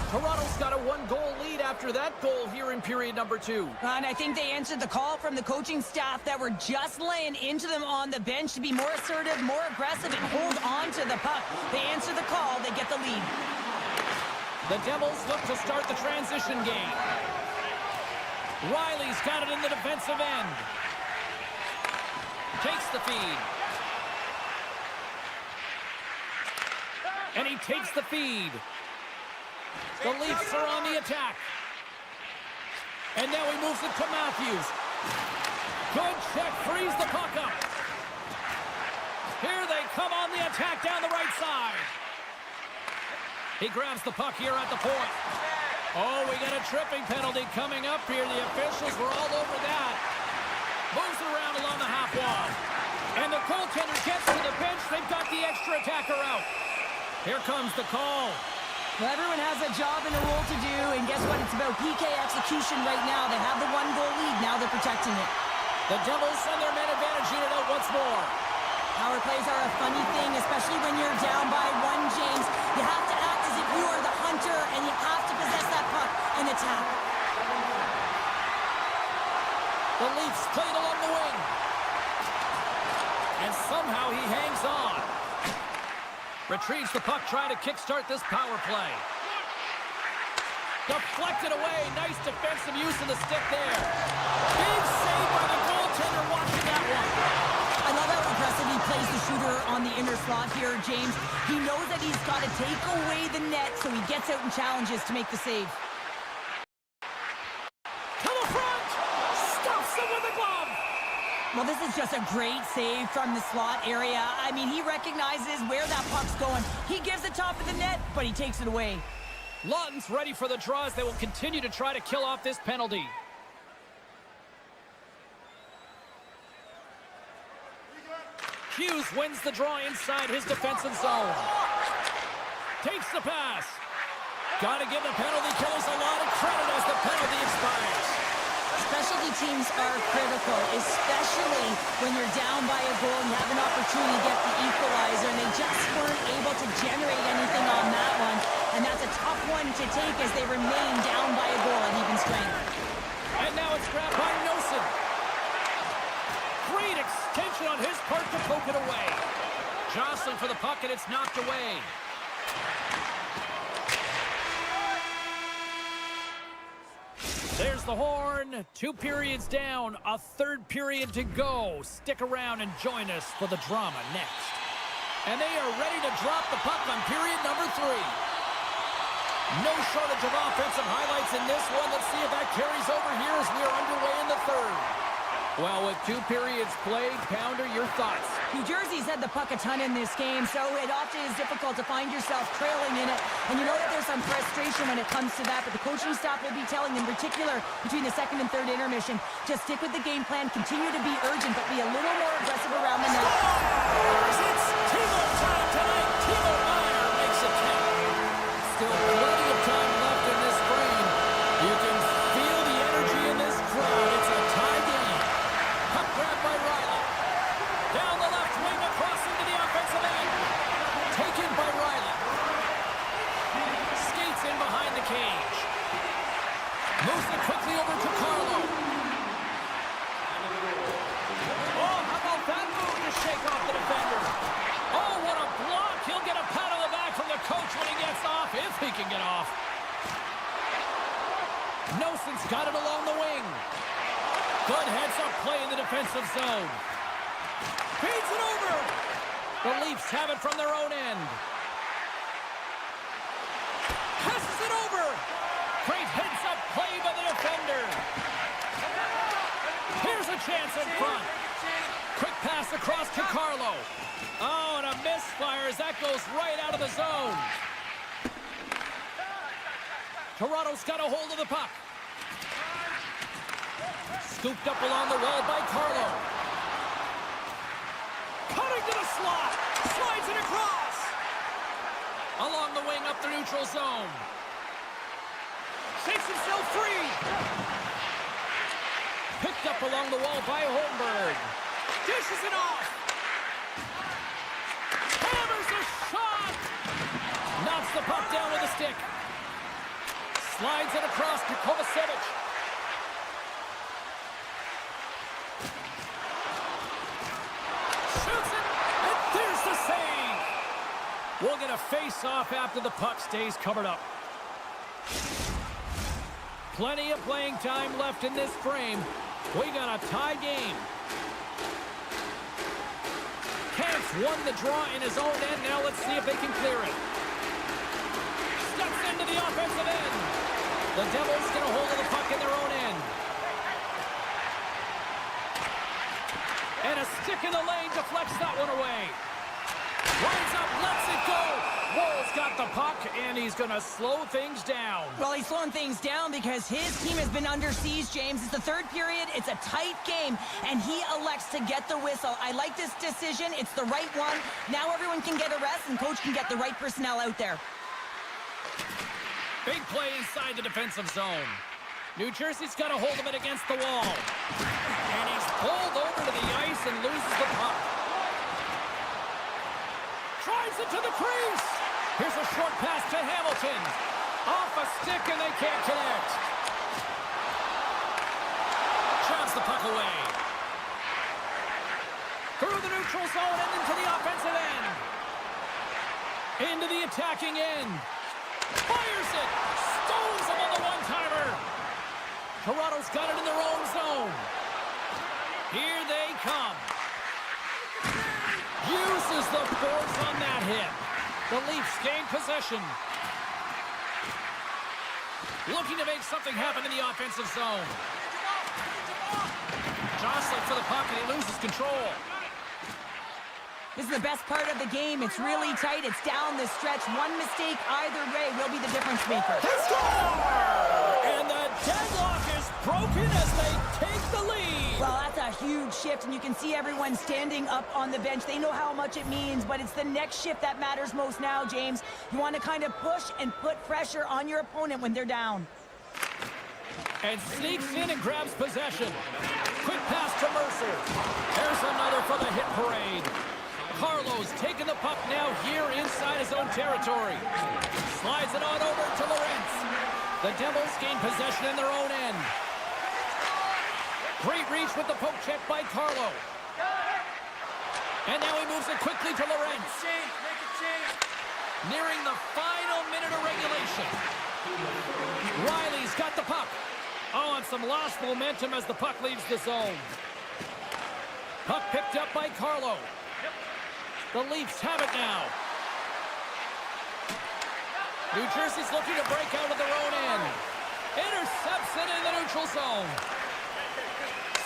Toronto's got a one-goal lead after that goal here in period number 2. And I think they answered the call from the coaching staff that were just laying into them on the bench to be more assertive, more aggressive, and hold on to the puck. They answer the call, they get the lead. The Devils look to start the transition game. Riley's got it in the defensive end. Takes the feed. And he takes the feed. The Leafs are on the attack. And now he moves it to Matthews. Good check, frees the puck up. Here they come on the attack down the right side. He grabs the puck here at the point. Oh, we got a tripping penalty coming up here. The officials were all over that. Moves it around along the half wall. And the goaltender gets to the bench. They've got the extra attacker out. Here comes the call. Well, everyone has a job and a role to do, and guess what? It's about PK execution right now. They have the one-goal lead. Now they're protecting it. The Devils send their man advantage unit out once more. Power plays are a funny thing, especially when you're down by one, James. You have to act as if you are the hunter, and you have to possess that puck and attack. The Leafs played along the wing. And somehow he hangs on. Retrieves the puck, trying to kickstart this power play. Deflected away. Nice defensive use of the stick there. Big save by the goaltender watching that one. I love how aggressive he plays the shooter on the inner slot here, James. He knows that he's got to take away the net, so he gets out and challenges to make the save. To the front! Stuffs him with a glove! Well, this is just a great save from the slot area. I mean, he recognizes where that puck's going. He gives the top of the net, but he takes it away. Lawton's ready for the draws. They will continue to try to kill off this penalty. Hughes wins the draw inside his defensive zone. Takes the pass. Got to give the penalty killers a lot of credit as the penalty expires. Specialty teams are critical, especially when you're down by a goal and you have an opportunity to get the equalizer, and they just weren't able to generate anything on that one. And that's a tough one to take as they remain down by a goal at even strength. And now it's grabbed by Nosen. Great extension on his part to poke it away. Jostling for the puck, and it's knocked away. There's the horn. 2 periods down, a 3rd period to go. Stick around and join us for the drama next. And they are ready to drop the puck on period number 3. No shortage of offensive highlights in this one. Let's see if that carries over here as we are underway in the 3rd. Well, with 2 periods played, Pounder, your thoughts? New Jersey's had the puck a ton in this game, so it often is difficult to find yourself trailing in it. And you know that there's some frustration when it comes to that, but the coaching staff will be telling, in particular, between the 2nd and 3rd intermission, just stick with the game plan, continue to be urgent, but be a little more aggressive around the net. It's Timo time tonight. Timo Meyer makes it count. Still plenty of time left in this frame. You can feel the energy in this crowd. It's a tie game. Puck grabbed by Riley. Down the left wing across into the offensive end. Taken by Riley. Skates in behind the cage. Moves it quickly over to Carlo. Oh, how about that move to shake off the defender? Oh, what a block. He'll get a pat on the back from the coach when he gets off, if he can get off. Nosen's got it along the wing. Good heads-up play in the defensive zone. Feeds it over. The Leafs have it from their own end. Passes it over. Great heads-up play by the defender. Here's a chance in front. Quick pass across to Carlo. Oh, and a misfire as that goes right out of the zone. Toronto's got a hold of the puck. Scooped up along the wall by Carlo. Cutting to the slot. Slides it across. Along the wing up the neutral zone. Shakes himself free. Picked up along the wall by Holmberg. Dishes it off. Hammers a shot. Knocks the puck down with a stick. Slides it across to Kovacevic. Shoots it, and there's the save. We'll get a face-off after the puck stays covered up. Plenty of playing time left in this frame. We got a tie game. Kampf won the draw in his own end. Now let's see if they can clear it. Steps into the offensive end. The Devils get a hold of the puck in their own end. And a stick in the lane deflects that one away. Lines up, lets it go. Wolves got the puck, and he's going to slow things down. Well, he's slowing things down because his team has been under siege, James. It's the third period. It's a tight game, and he elects to get the whistle. I like this decision. It's the right one. Now everyone can get a rest, and coach can get the right personnel out there. Big play inside the defensive zone. New Jersey's got a hold of it against the wall. And he's pulled over to the ice and loses the puck. Drives it to the crease. Here's a short pass to Hamilton. Off a stick, and they can't connect. Shoves the puck away. Through the neutral zone and into the offensive end. Into the attacking end. Fires it. Stones him on the one-timer. Toronto's got it in their own zone. Here they come. Uses the force on that hit. The Leafs gain possession. Looking to make something happen in the offensive zone. Jostling for the puck, and he loses control. This is the best part of the game. It's really tight. It's down the stretch. One mistake either way will be the difference maker. They score! And the deadlock is broken as they take the lead. Well, that's a huge shift, and you can see everyone standing up on the bench. They know how much it means, but it's the next shift that matters most now, James. You want to kind of push and put pressure on your opponent when they're down. And sneaks in and grabs possession. Quick pass to Mercer. There's another for the hit parade. Carlo's taking the puck now here inside his own territory. Slides it on over to Lorentz. The Devils gain possession in their own end. Great reach with the poke check by Carlo. And now he moves it quickly to Lorentz. Nearing the final minute of regulation. Riley's got the puck. Oh, and some lost momentum as the puck leaves the zone. Puck picked up by Carlo. The Leafs have it now. New Jersey's looking to break out of their own end. Intercepts it in the neutral zone.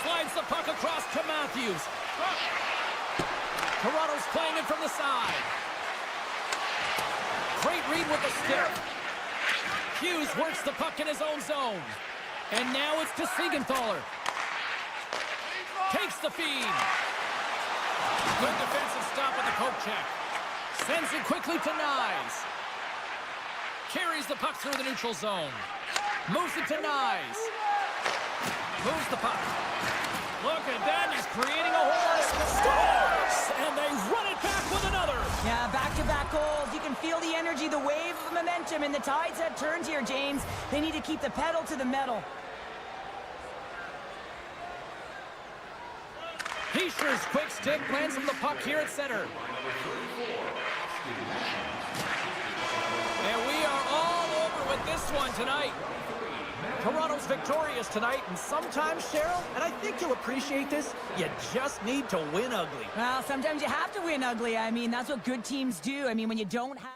Slides the puck across to Matthews. Toronto's playing it from the side. Great read with the stick. Hughes works the puck in his own zone. And now it's to Siegenthaler. Takes the feed. Good defensive stop with the poke check. Sends it quickly to Nyes. Carries the puck through the neutral zone. Moves it to Nyes. Moves the puck. Look at that, he's creating a hole. Scores! And they run it back with another. Yeah, back-to-back goals. You can feel the energy, the wave of momentum, and the tides have turned here, James. They need to keep the pedal to the metal. Heischer's quick stick lands from the puck here at center. And we are all over with this one tonight. Toronto's victorious tonight, and sometimes, Cheryl, and I think you'll appreciate this, you just need to win ugly. Well, sometimes you have to win ugly. I mean, that's what good teams do. I mean, when you don't have...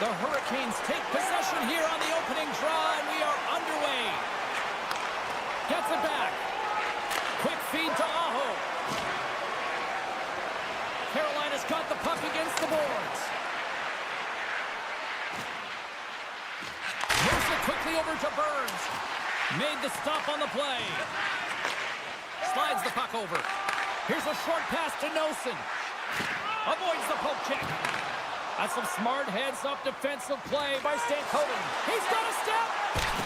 The Hurricanes take possession here on the opening draw, and we are underway. Gets it back. Quick feed to Aho. Carolina's got the puck against the boards. Moves it quickly over to Burns. Made the stop on the play. Slides the puck over. Here's a short pass to Nosen. Avoids the poke check. That's some smart heads-up defensive play by Stankoven. He's got a step.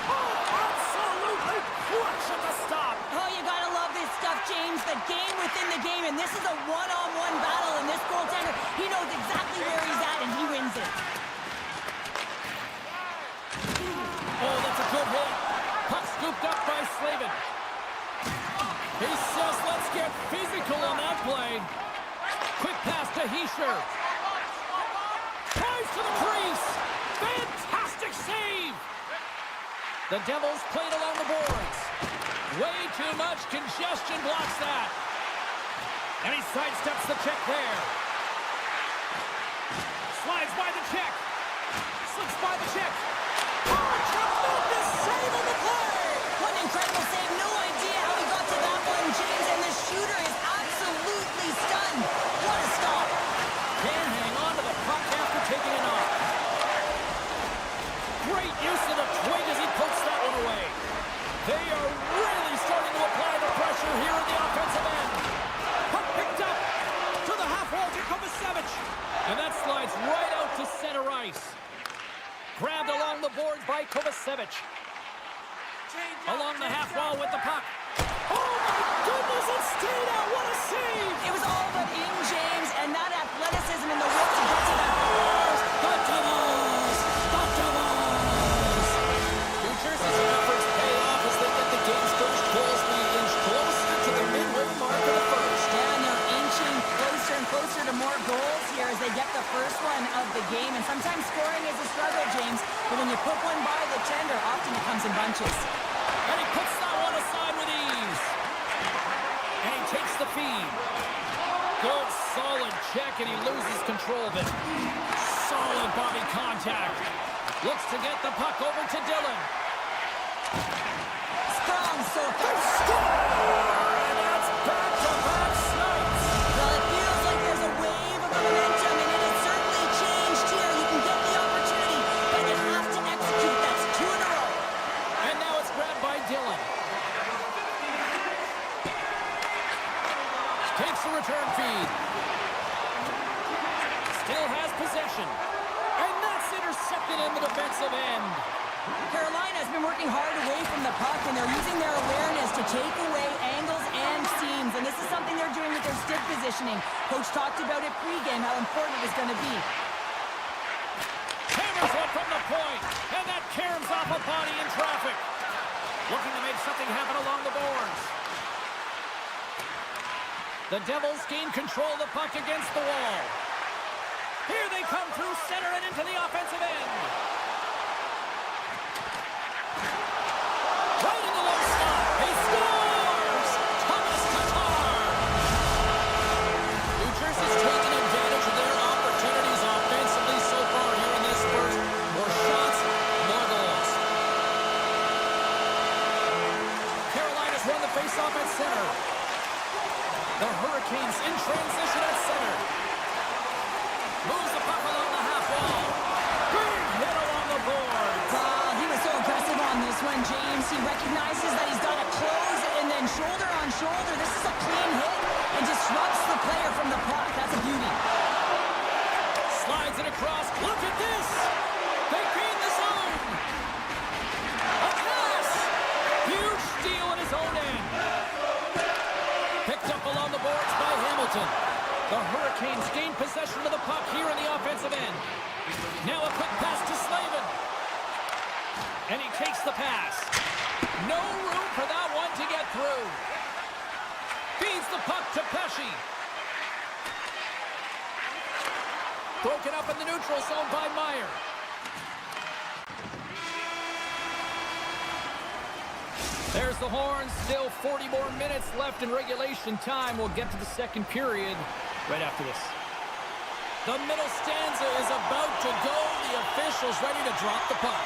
Oh, absolutely crushing the stop. Oh, you gotta love this stuff, James. The game within the game, and this is a one-on-one battle, and this goaltender, he knows exactly where he's at, and he wins it. Oh, that's a good hit. Puck scooped up by Slavin. He says, let's get physical on that play. Quick pass to Hischier. Tries to the crease. Fantastic save. The Devils played along the boards. Way too much congestion blocks that. And he sidesteps the check there. Slides by the check. Slips by the check. Oh, tremendous save on the play. What an incredible save. No idea how he got to that one, James, and the shooter is absolutely stunned. What a stop. Can't hang on to the puck after taking it off. Great use of the twig as he pokes that one away. They are really starting to apply the pressure here in the offensive end. Puck picked up to the half wall to Kovacevic. And that slides right out to center ice. Grabbed along the boards by Kovacevic. Along the half wall with the puck. Oh my goodness, it stayed out. What a save! It was all but in, James, and that athleticism and the wit to get to that. The Devils! The Devils! New Jersey's efforts pay off as they get the game's first goals being inched closer to the midway mark of the first. Yeah, and they're inching closer and closer to more goals here as they get the first one of the game. And sometimes scoring is a struggle, James, but when you put one by the tender, often it comes in bunches. And he puts that one aside with ease. And he takes the feed. Good, solid check, and he loses control of it. Solid body contact. Looks to get the puck over to Dillon. Strong, so And that's back-to-back snipes. well, it feels like there's a wave of momentum, and it has certainly changed here. You can get the opportunity, but you have to execute. That's 2 in a row. And now it's grabbed by Dillon. Takes the return feed. Still has possession. And that's intercepted in the defensive end. Carolina has been working hard away from the puck, and they're using their awareness to take away angles and seams, and this is something they're doing with their stick positioning. Coach talked about it pregame, how important it was going to be. Hammers one from the point, and that caroms off a body in traffic. Looking to make something happen along the boards. The Devils gain control of the puck against the wall. Here they come through center and into the offensive end. Right in the low slot. He scores! Thomas Tatar! New Jersey's taken advantage of their opportunities offensively so far here in this first. More shots, more goals. Carolina's won the faceoff at center. The Hurricanes in transition at center. Moves the puck along the half wall. Big hit along the boards. He was so aggressive on this one, James. He recognizes that he's got to close and then shoulder on shoulder. This is a clean hit and disrupts the player from the puck. That's a beauty. Slides it across. Look at this. They gain the zone. A pass. Huge steal in his own end. Picked up along the boards by Hamilton. The Hurricanes gain possession of the puck here in the offensive end. Now a quick pass to Slavin. And he takes the pass. No room for that one to get through. Feeds the puck to Pesci. Broken up in the neutral zone by Meyer. There's the horn. Still 40 more minutes left in regulation time. We'll get to the second period right after this. The middle stanza is about to go the officials ready to drop the puck.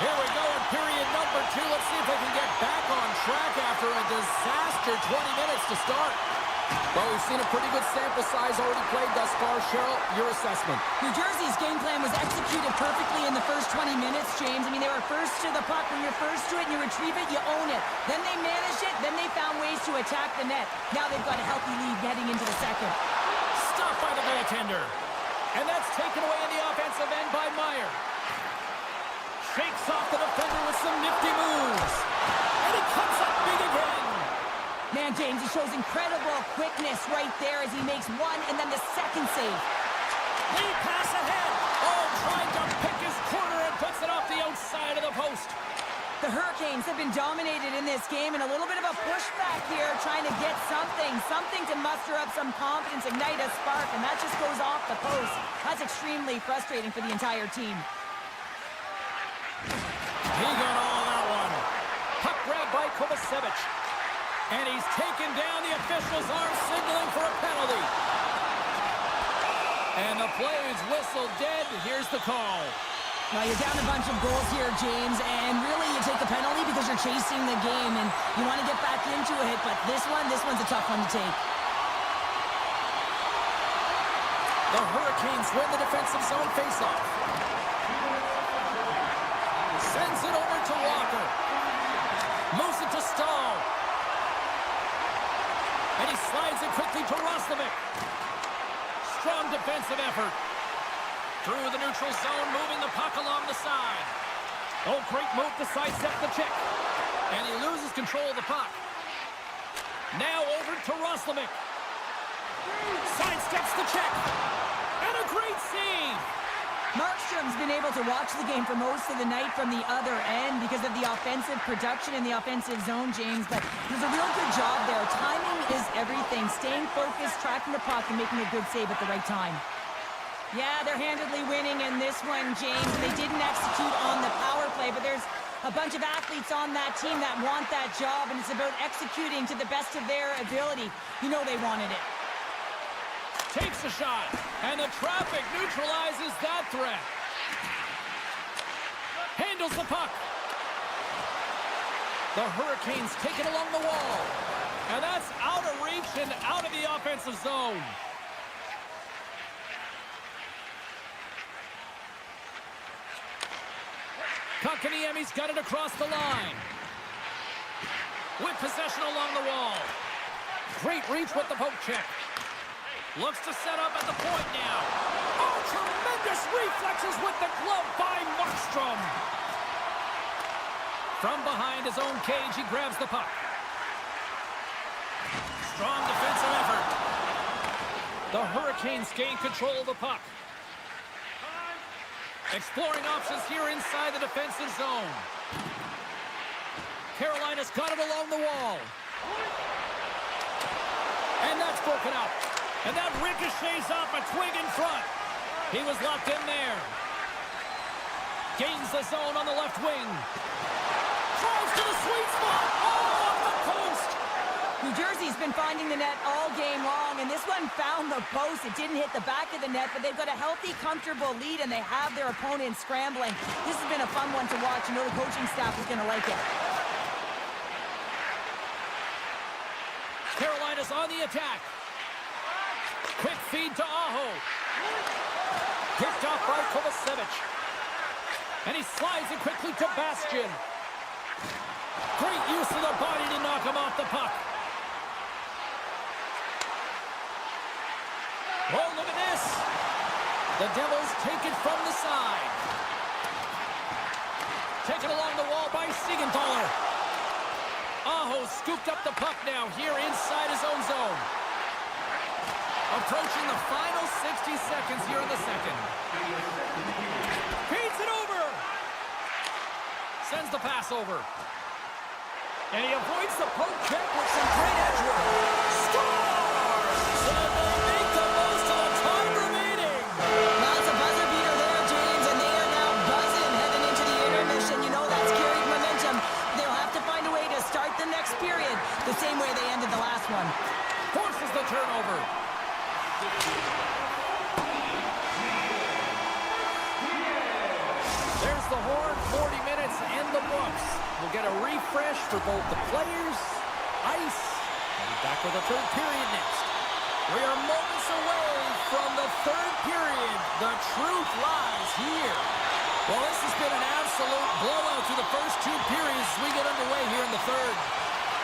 Here we go in period number 2. Let's see if they can get back on track after a disaster 20 minutes to start. Well, we've seen a pretty good sample size already played thus far. Cheryl, your assessment. New Jersey's game plan was executed perfectly in the first 20 minutes, James. I mean, they were first to the puck. When you're first to it and you retrieve it, you own it. Then they managed it. Then they found ways to attack the net. Now they've got a healthy lead heading into the second. Stopped by the goaltender. And that's taken away in the offensive end by Meyer. Shakes off the defender with some nifty moves. And he comes up big again. Man, James, he shows incredible quickness right there as he makes one and then the second save. Lead pass ahead. Oh, trying to pick his corner and puts it off the outside of the post. The Hurricanes have been dominated in this game, and a little bit of a pushback here, trying to get something to muster up some confidence, ignite a spark, and that just goes off the post. That's extremely frustrating for the entire team. He got all that one. Puck grab by Kovacevic. And he's taken down. The officials are signaling for a penalty. And the play is whistled dead. Here's the call. Well, you're down a bunch of goals here, James, and really you take the penalty because you're chasing the game and you want to get back into it, but this one's a tough one to take. The Hurricanes win the defensive zone faceoff. Sends it over to Walker. Moves it to Stahl. And he slides it quickly to Roslovic. Strong defensive effort. Through the neutral zone, moving the puck along the side. Oh, great move to sidestep the check. And he loses control of the puck. Now over to Roslovic. Sidesteps the check. And a great save. Markstrom's been able to watch the game for most of the night from the other end because of the offensive production in the offensive zone, James, but he does a real good job there. Timing is everything. Staying focused, tracking the puck, and making a good save at the right time. Yeah, they're handedly winning in this one, James. They didn't execute on the power play, but there's a bunch of athletes on that team that want that job, and it's about executing to the best of their ability. You know they wanted it. Takes a shot, and the traffic neutralizes that threat. Handles the puck. The Hurricanes take it along the wall. And that's out of reach and out of the offensive zone. Kotkaniemi's got it across the line. With possession along the wall. Great reach with the poke check. Looks to set up at the point now. Oh, tremendous reflexes with the glove by Markstrom. From behind his own cage, he grabs the puck. Strong defensive effort. The Hurricanes gain control of the puck. Exploring options here inside the defensive zone. Carolina's got it along the wall. And that's broken up. And that ricochets off a twig in front. He was locked in there. Gains the zone on the left wing. Drives to the sweet spot. Oh, off the post. New Jersey's been finding the net all game long, and this one found the post. It didn't hit the back of the net, but they've got a healthy, comfortable lead, and they have their opponent scrambling. This has been a fun one to watch. You know the coaching staff is going to like it. Carolina's on the attack. Quick feed to Aho. Picked off by Kovacevic. And he slides it quickly to Bastian. Great use of the body to knock him off the puck. Oh, look at this. The Devils take it from the side. Taken along the wall by Siegenthaler. Aho scooped up the puck now here inside his own zone. Approaching the final 60 seconds here in the second. Feeds it over. Sends the pass over. And he avoids the poke check with some great edge work. Scores! And they make the most of the time remaining. Well, it's a buzzer beater there, James, and they are now buzzing heading into the intermission. You know that's carried momentum. They'll have to find a way to start the next period the same way they ended the last one. Forces the turnover. There's the horn. 40 minutes in the books. We'll get a refresh for both the players, ice, and back with the third period next. We are moments away from the third period. The truth lies here. Well, this has been an absolute blowout through the first two periods as we get underway here in the third.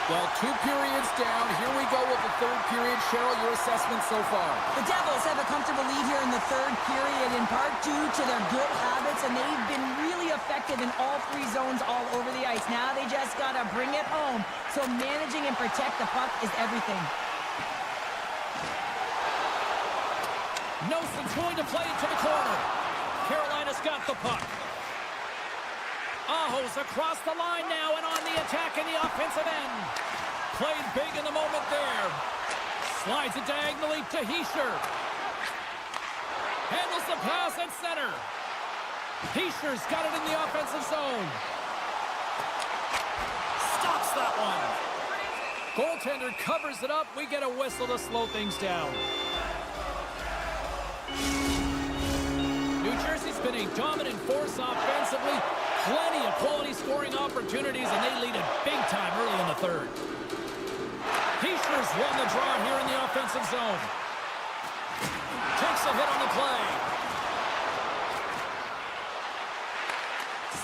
Well, 2 periods down. Here we go with the third period. Cheryl, your assessment so far? The Devils have a comfortable lead here in the third period, in part due to their good habits, and they've been really effective in all 3 zones all over the ice. Now they just got to bring it home. So managing and protect the puck is everything. Nelson's going to play it to the corner. Carolina's got the puck. Aho's across the line now and on the attack in the offensive end. Played big in the moment there. Slides it diagonally to Hischier. Handles the pass at center. Hischier's got it in the offensive zone. Stops that one. Goaltender covers it up. We get a whistle to slow things down. New Jersey's been a dominant force offensively. Plenty of quality scoring opportunities, and they lead it big time early in the third. Hischier's won the draw here in the offensive zone. Takes a hit on the play.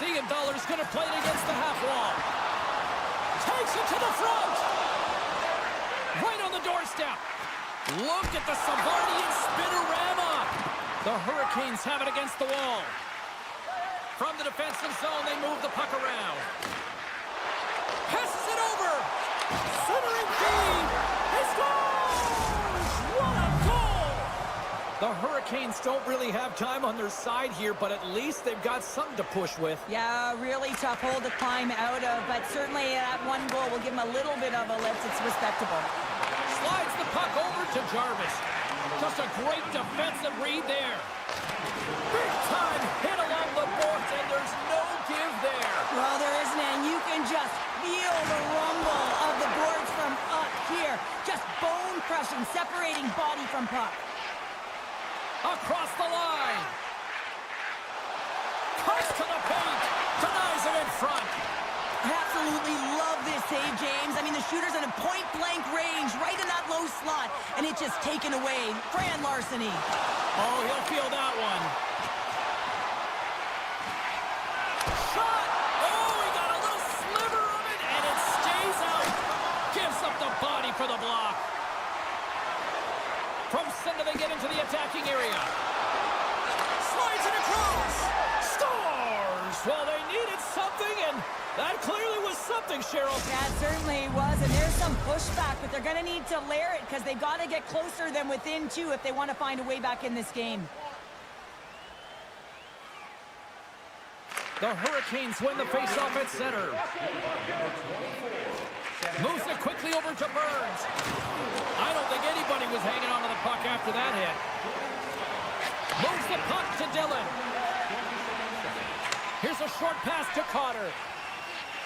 Siegenthaler's going to play it against the half wall. Takes it to the front. Right on the doorstep. Look at the Savardian spinorama. The Hurricanes have it against the wall. From the defensive zone, they move the puck around. Passes it over. Centering feed. He scores! What a goal! The Hurricanes don't really have time on their side here, but at least they've got something to push with. Yeah, really tough hole to climb out of, but certainly that one goal will give them a little bit of a lift. It's respectable. Slides the puck over to Jarvis. Just a great defensive read there. Big time hit along the boards, and there's no give there. Well, there isn't, and you can just feel the rumble of the boards from up here. Just bone-crushing, separating body from puck. Across the line. Cuts to the paint. Denies it in front. I absolutely love this save, James. I mean, the shooter's in a point-blank range, right in that low slot, and it's just taken away. Grand larceny. Oh, he'll feel that one. Shot! Oh, he got a little sliver of it, and it stays out. Gives up the body for the block. From center, they get into the attacking area. Slides it across. Scores! Well, they needed something, and that clearly was something, Cheryl. That certainly was, and there's some pushback, but they're going to need to layer it because they've got to get closer than within 2 if they want to find a way back in this game. The Hurricanes win the faceoff at center. Moves it quickly over to Burns. I don't think anybody was hanging on to the puck after that hit. Moves the puck to Dillon. Here's a short pass to Cotter.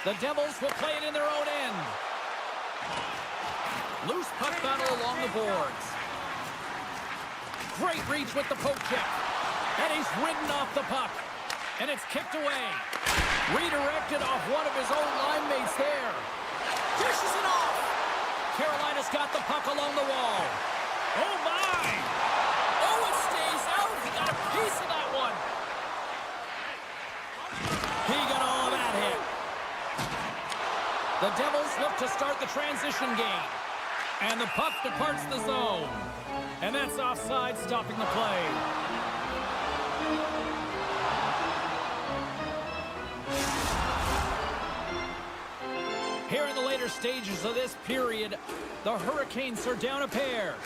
The Devils will play it in their own end. Loose puck battle along the boards. Great reach with the poke check. And he's ridden off the puck. And it's kicked away. Redirected off one of his own line mates there. Dishes it off. Carolina's got the puck along the wall. Oh, my. Oh, it stays out. He got a piece of that one. He got all of that hit. The Devils look to start the transition game. And the puck departs the zone. And that's offside, stopping the play. Here in the later stages of this period, the Hurricanes are down a pair.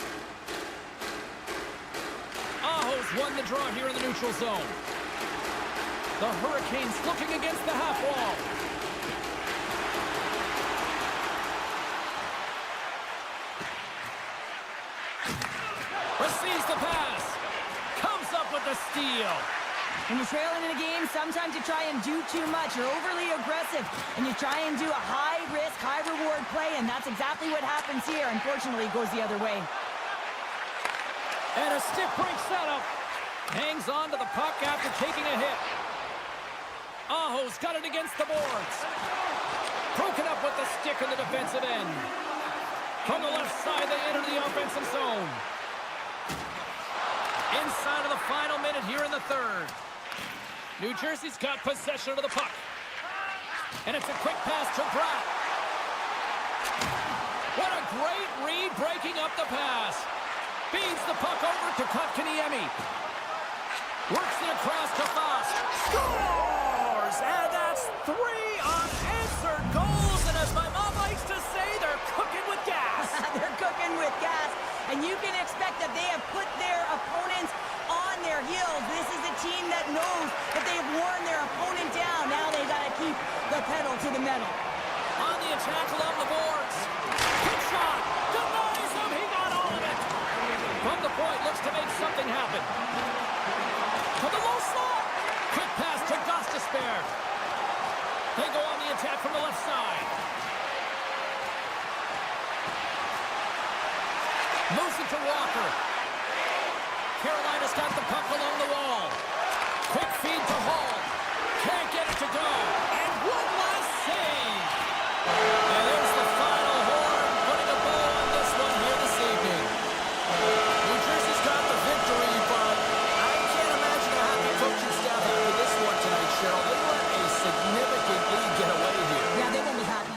Aho's won the draw here in the neutral zone. The Hurricanes looking against the half wall. Receives the pass. Comes up with the steal. When you're trailing in a game, sometimes you try and do too much. You're overly aggressive, and you try and do a high-risk, high-reward play, and that's exactly what happens here. Unfortunately, it goes the other way. And a stick break setup. Hangs on to the puck after taking a hit. goes. Got it against the boards. Broken up with the stick in the defensive end. From the left side, they enter the offensive zone. Inside of the final minute here in the third. New Jersey's got possession of the puck. And it's a quick pass to Pratt. What a great read, breaking up the pass. Feeds the puck over to Kotkaniemi. Works it across to Foss. Scores! And that's 3 unanswered goals. And as my mom likes to say, they're cooking with gas. They're cooking with gas. And you can expect that they have put their opponents on their heels. This is a team that knows that they've worn their opponent down. Now they got to keep the pedal to the metal. On the attack along the boards. Good shot. Denies him. He got all of it. From the point, looks to make something happen. To the low slot. Quick pass to Gostisbehere. They go on the attack from the left side. Moves it to Walker. Carolina's got the puck along the wall. Quick feed to Hall. Can't get it to go. And one last save. And there's the final horn, putting a bow on this one here this evening. New Jersey's got the victory, but I can't imagine a happy coaching staff after this one tonight, Cheryl. They let a significant lead get away here. Yeah, they won't be happy.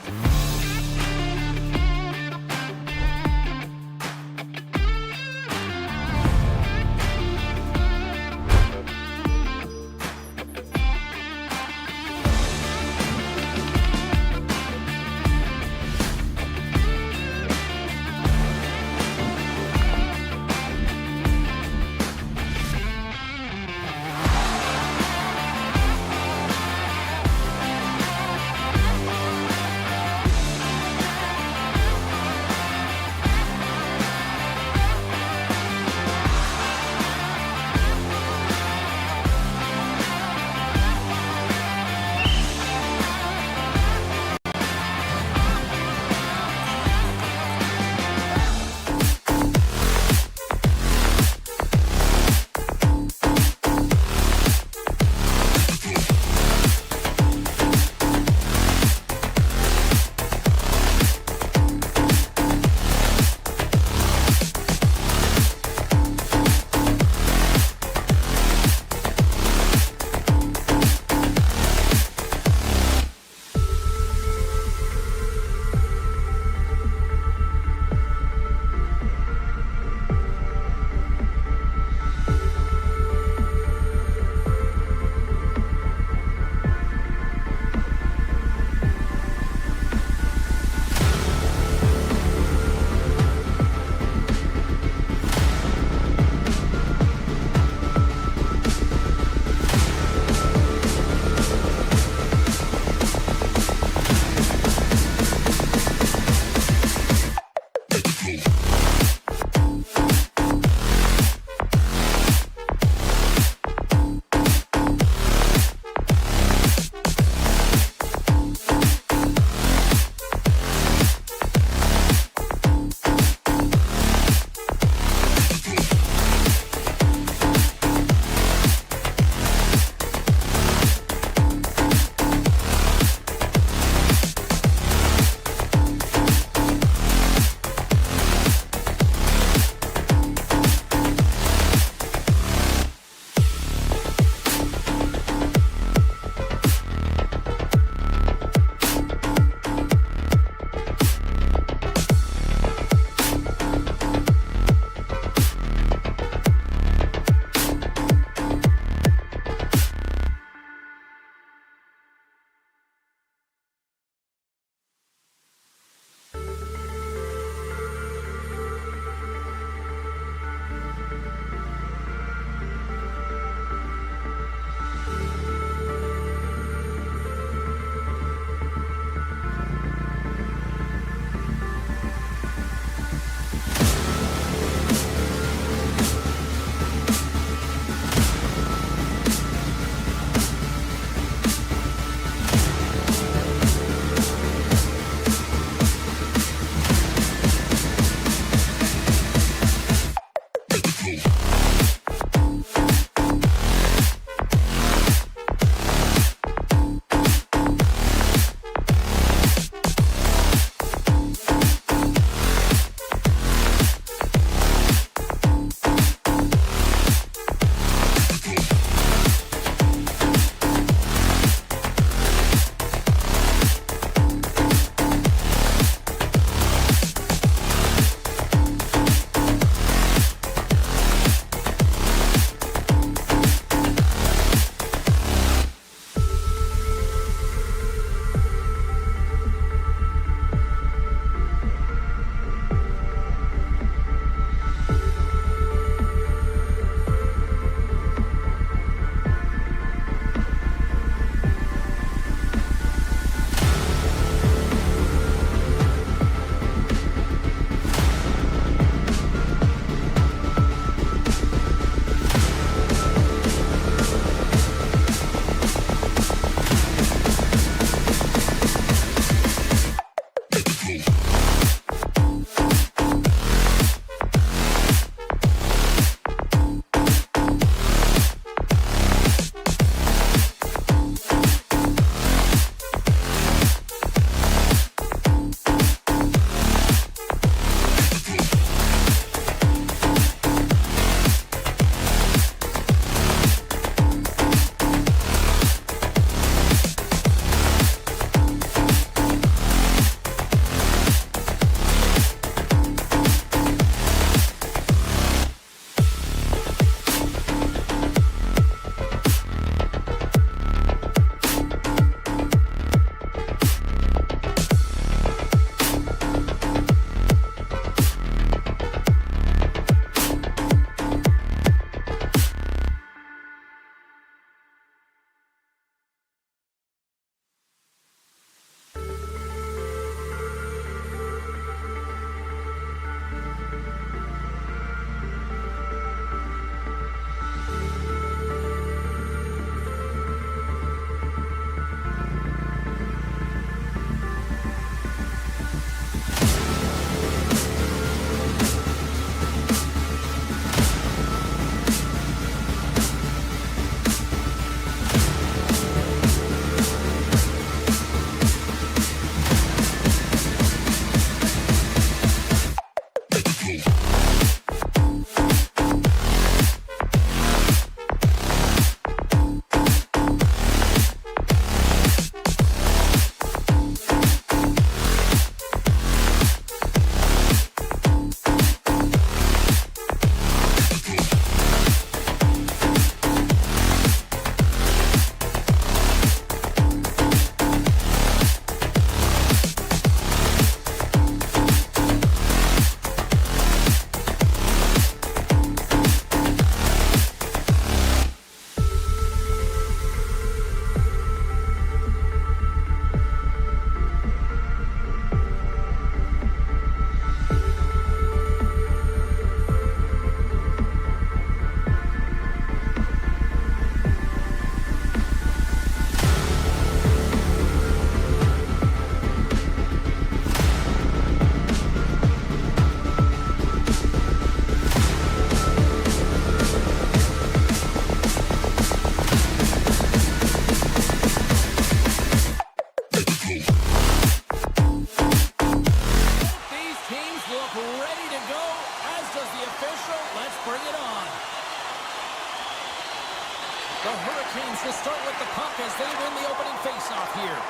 here.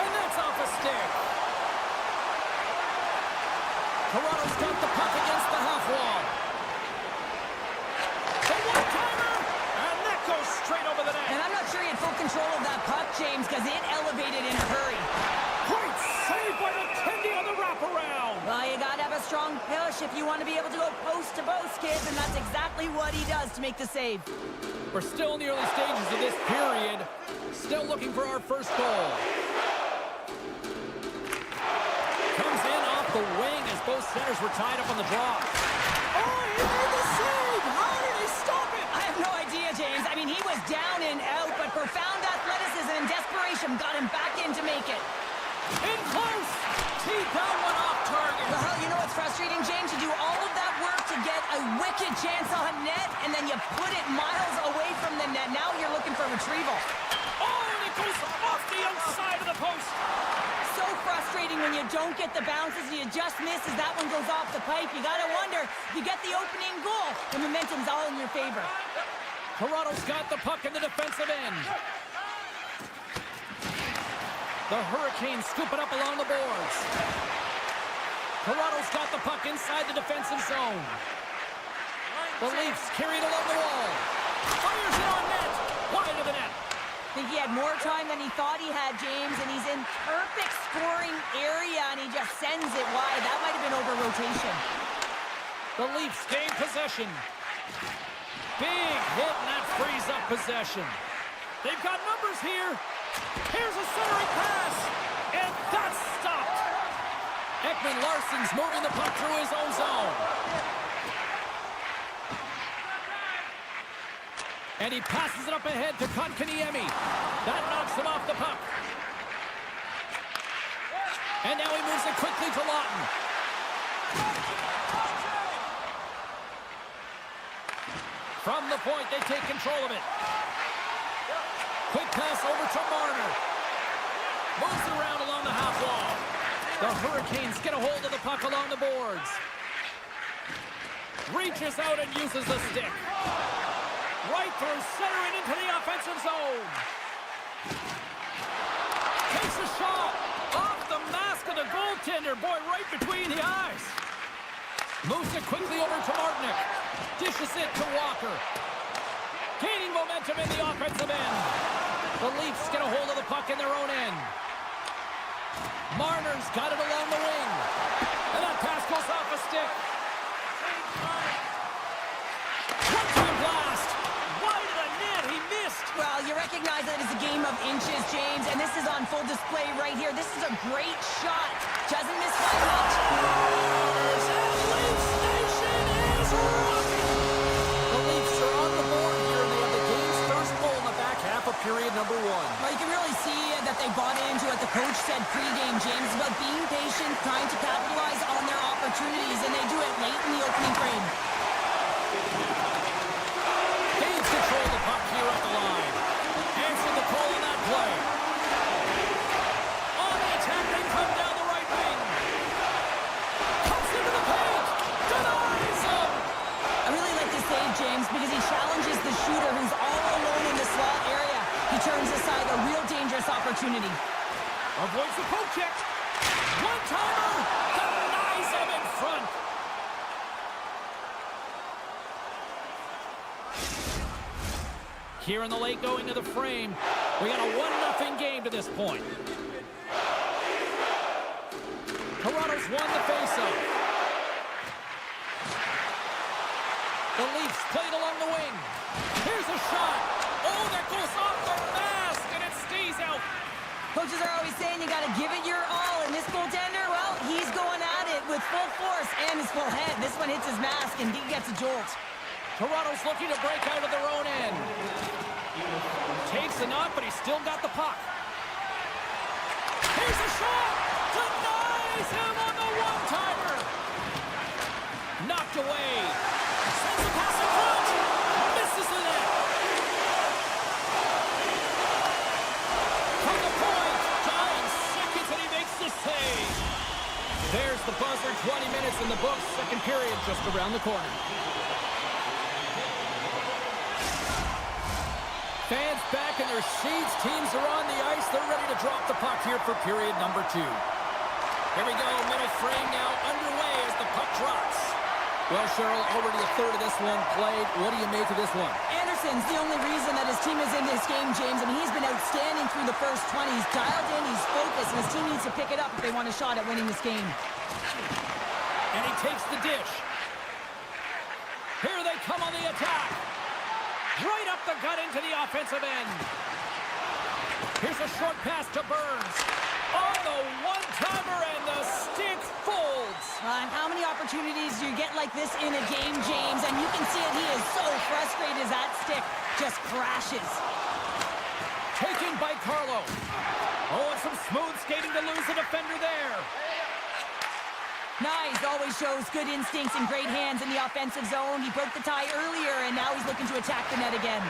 And that's off a stick. Toronto's got the puck against the half wall. The one-timer, and that goes straight over the net. And I'm not sure he had full control of that puck, James, because it elevated in a hurry. Great save by the Tendy on the wraparound. Well, you got to have a strong push if you want to be able to go post to post, kids, and that's exactly what he does to make the save. We're still in the early stages of this period. Still looking for our first goal. Comes in off the wing as both centers were tied up on the draw. Oh, he made the save! How did he stop it? I have no idea, James. I mean, he was down and out, but profound athleticism and desperation got him back in to make it. In close! T-pound one off target. Well, you know what's frustrating, James? You do all of that work to get a wicked chance on net, and then you put it miles away from the net. Now you're looking for retrieval. Oh, and it goes off the outside of the post. So frustrating when you don't get the bounces and you just miss as that one goes off the pipe. You got to wonder, if you get the opening goal, the momentum's all in your favor. Toronto's got the puck in the defensive end. The Hurricanes scoop it up along the boards. Toronto's got the puck inside the defensive zone. The Leafs carry it along the wall. Fires it on net. Wide of the net. I think he had more time than he thought he had, James, and he's in perfect scoring area, and he just sends it wide. That might have been over rotation. The Leafs gain possession. Big hit, and that frees up possession. They've got numbers here. Here's a centering pass, and that's stopped. Ekman Larsson's moving the puck through his own zone. And he passes it up ahead to Kotkaniemi. That knocks him off the puck. And now he moves it quickly to Lawton. From the point, they take control of it. Quick pass over to Marner. Moves it around along the half wall. The Hurricanes get a hold of the puck along the boards. Reaches out and uses the stick. Right through center and into the offensive zone. Takes a shot. Off the mask of the goaltender. Boy, right between the eyes. Moves it quickly over to Martinick. Dishes it to Walker. Gaining momentum in the offensive end. The Leafs get a hold of the puck in their own end. Marner's got it along the wing. And that pass goes off a stick. One-time blast. Wide of the net. He missed. Well, you recognize that it's a game of inches, James, and this is on full display right here. This is a great shot. Doesn't miss by much. Leafs Nation is rocking. The Leafs are on the board here, and they have the game's first goal in the back half of period number one. Well, you can really see that they bought into what the coach said pregame, James, about being patient, trying to capitalize on their opportunities, and they do it late in the opening frame. Gains control of the puck here at the line. Answered the call on that play. On the attack, they come down the right wing. Comes into the paint. Denies him. I really like this save, James, because he challenges the shooter who's all alone in the slot area. He turns aside a real dangerous opportunity. Avoids the poke check. One-timer. Denies him in front. Here in the late going to the frame. We got a 1-0 game to this point. Toronto's won the faceoff. The Leafs played along the wing. Here's a shot. Oh, that goes off the mask, and it stays out. Coaches are always saying you got to give it your all, and this goaltender, well, he's going at it with full force and his full head. This one hits his mask, and he gets a jolt. Toronto's looking to break out of their own end. Takes the knock, but he's still got the puck. Here's a shot! Denies him on the one-timer! Knocked away. Sends the pass in front. Misses the net. From the point, 9 seconds, and he makes the save. There's the buzzer, 20 minutes in the books. Second period just around the corner. Fans back back in their seats. Teams are on the ice. They're ready to drop the puck here for period number 2. Here we go. Middle frame now underway as the puck drops. Well, Cheryl, already a third of this one played. What do you make of this one? Anderson's the only reason that his team is in this game, James. I mean, he's been outstanding through the first 20. He's dialed in, he's focused, and his team needs to pick it up if they want a shot at winning this game. And he takes the dish. Here they come on the attack. Right up the gut into the offensive end. Here's a short pass to Burns. On the one-timer, and the stick folds. How many opportunities do you get like this in a game, James? And you can see it. He is so frustrated as that stick just crashes. Taken by Carlo. Oh, and some smooth skating to lose the defender there. Nice. Always shows good instincts and great hands in the offensive zone. He broke the tie earlier, and now he's looking to attack the net again.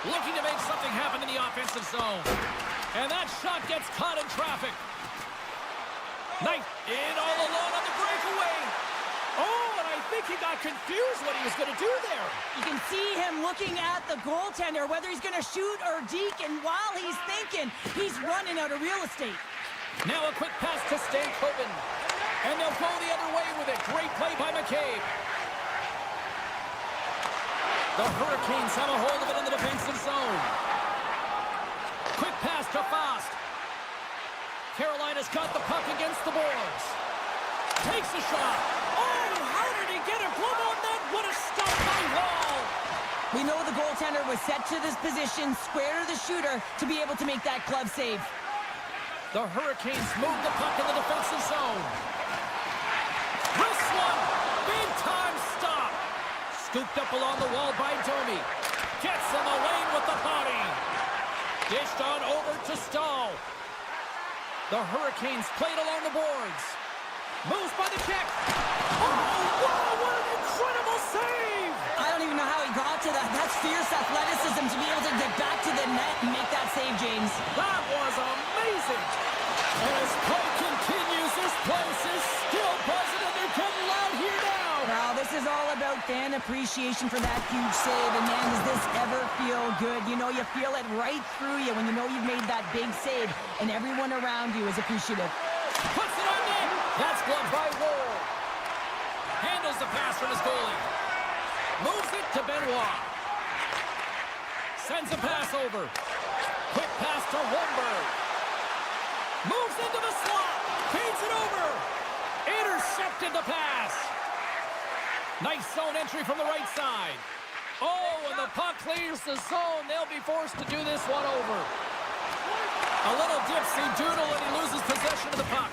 Looking to make something happen in the offensive zone. And that shot gets caught in traffic. Knight in all alone on the breakaway. Oh, and I think he got confused what he was going to do there. You can see him looking at the goaltender, whether he's going to shoot or deke, and while he's thinking, he's running out of real estate. Now a quick pass to Stankoven. And they'll go the other way with it. Great play by McCabe. The Hurricanes have a hold of it in the defensive zone. Quick pass to Fost. Carolina's got the puck against the boards. Takes a shot. Oh, how did he get a glove on that? What a stop by Wall. We know the goaltender was set to this position, square to the shooter, to be able to make that glove save. The Hurricanes move the puck in the defensive zone. This one, big time stop. Scooped up along the wall by Domi. Gets in the lane with the body. Dished on over to Stahl. The Hurricanes played along the boards. Moves by the check. Oh, wow, what an incredible save! I don't even know how he got to that. That's fierce athleticism to be able to get back to the net and make that save, James. That was amazing. And as play continues, this place is still buzzing, and they're getting loud here now. Well, this is all about fan appreciation for that huge save. And, man, does this ever feel good? You know, you feel it right through you when you know you've made that big save, and everyone around you is appreciative. Puts it on net. That's gloved by Wall. Handles the pass from his goalie. Moves it to Benoit. Sends a pass over. Quick pass to Holmberg. Moves into the slot. Feeds it over. Intercepted the pass. Nice zone entry from the right side. Oh, and the puck clears the zone. They'll be forced to do this one over. A little dipsy doodle, and he loses possession of the puck.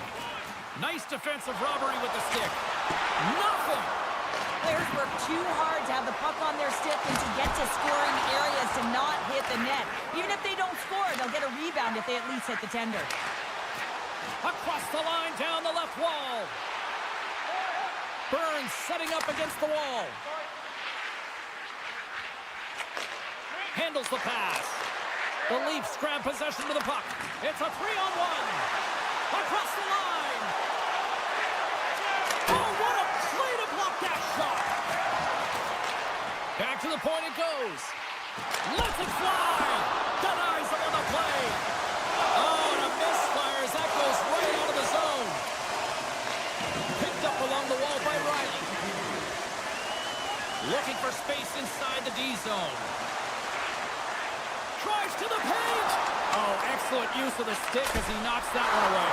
Nice defensive robbery with the stick. Nothing. Players work too hard to have the puck on their stick and to get to scoring areas to not hit the net. Even if they don't score, they'll get a rebound if they at least hit the tender. Across the line, down the left wall. Burns setting up against the wall. Handles the pass. The Leafs grab possession of the puck. It's a 3-on-1. Across the line. Oh, what a play to block that shot. Back to the point it goes. Lets it fly. Denies him on the play. Oh, and a misfire as that goes right out of the zone. Picked up along the wall by Riley. Looking for space inside the D zone. Drives to the paint. Oh, excellent use of the stick as he knocks that one away.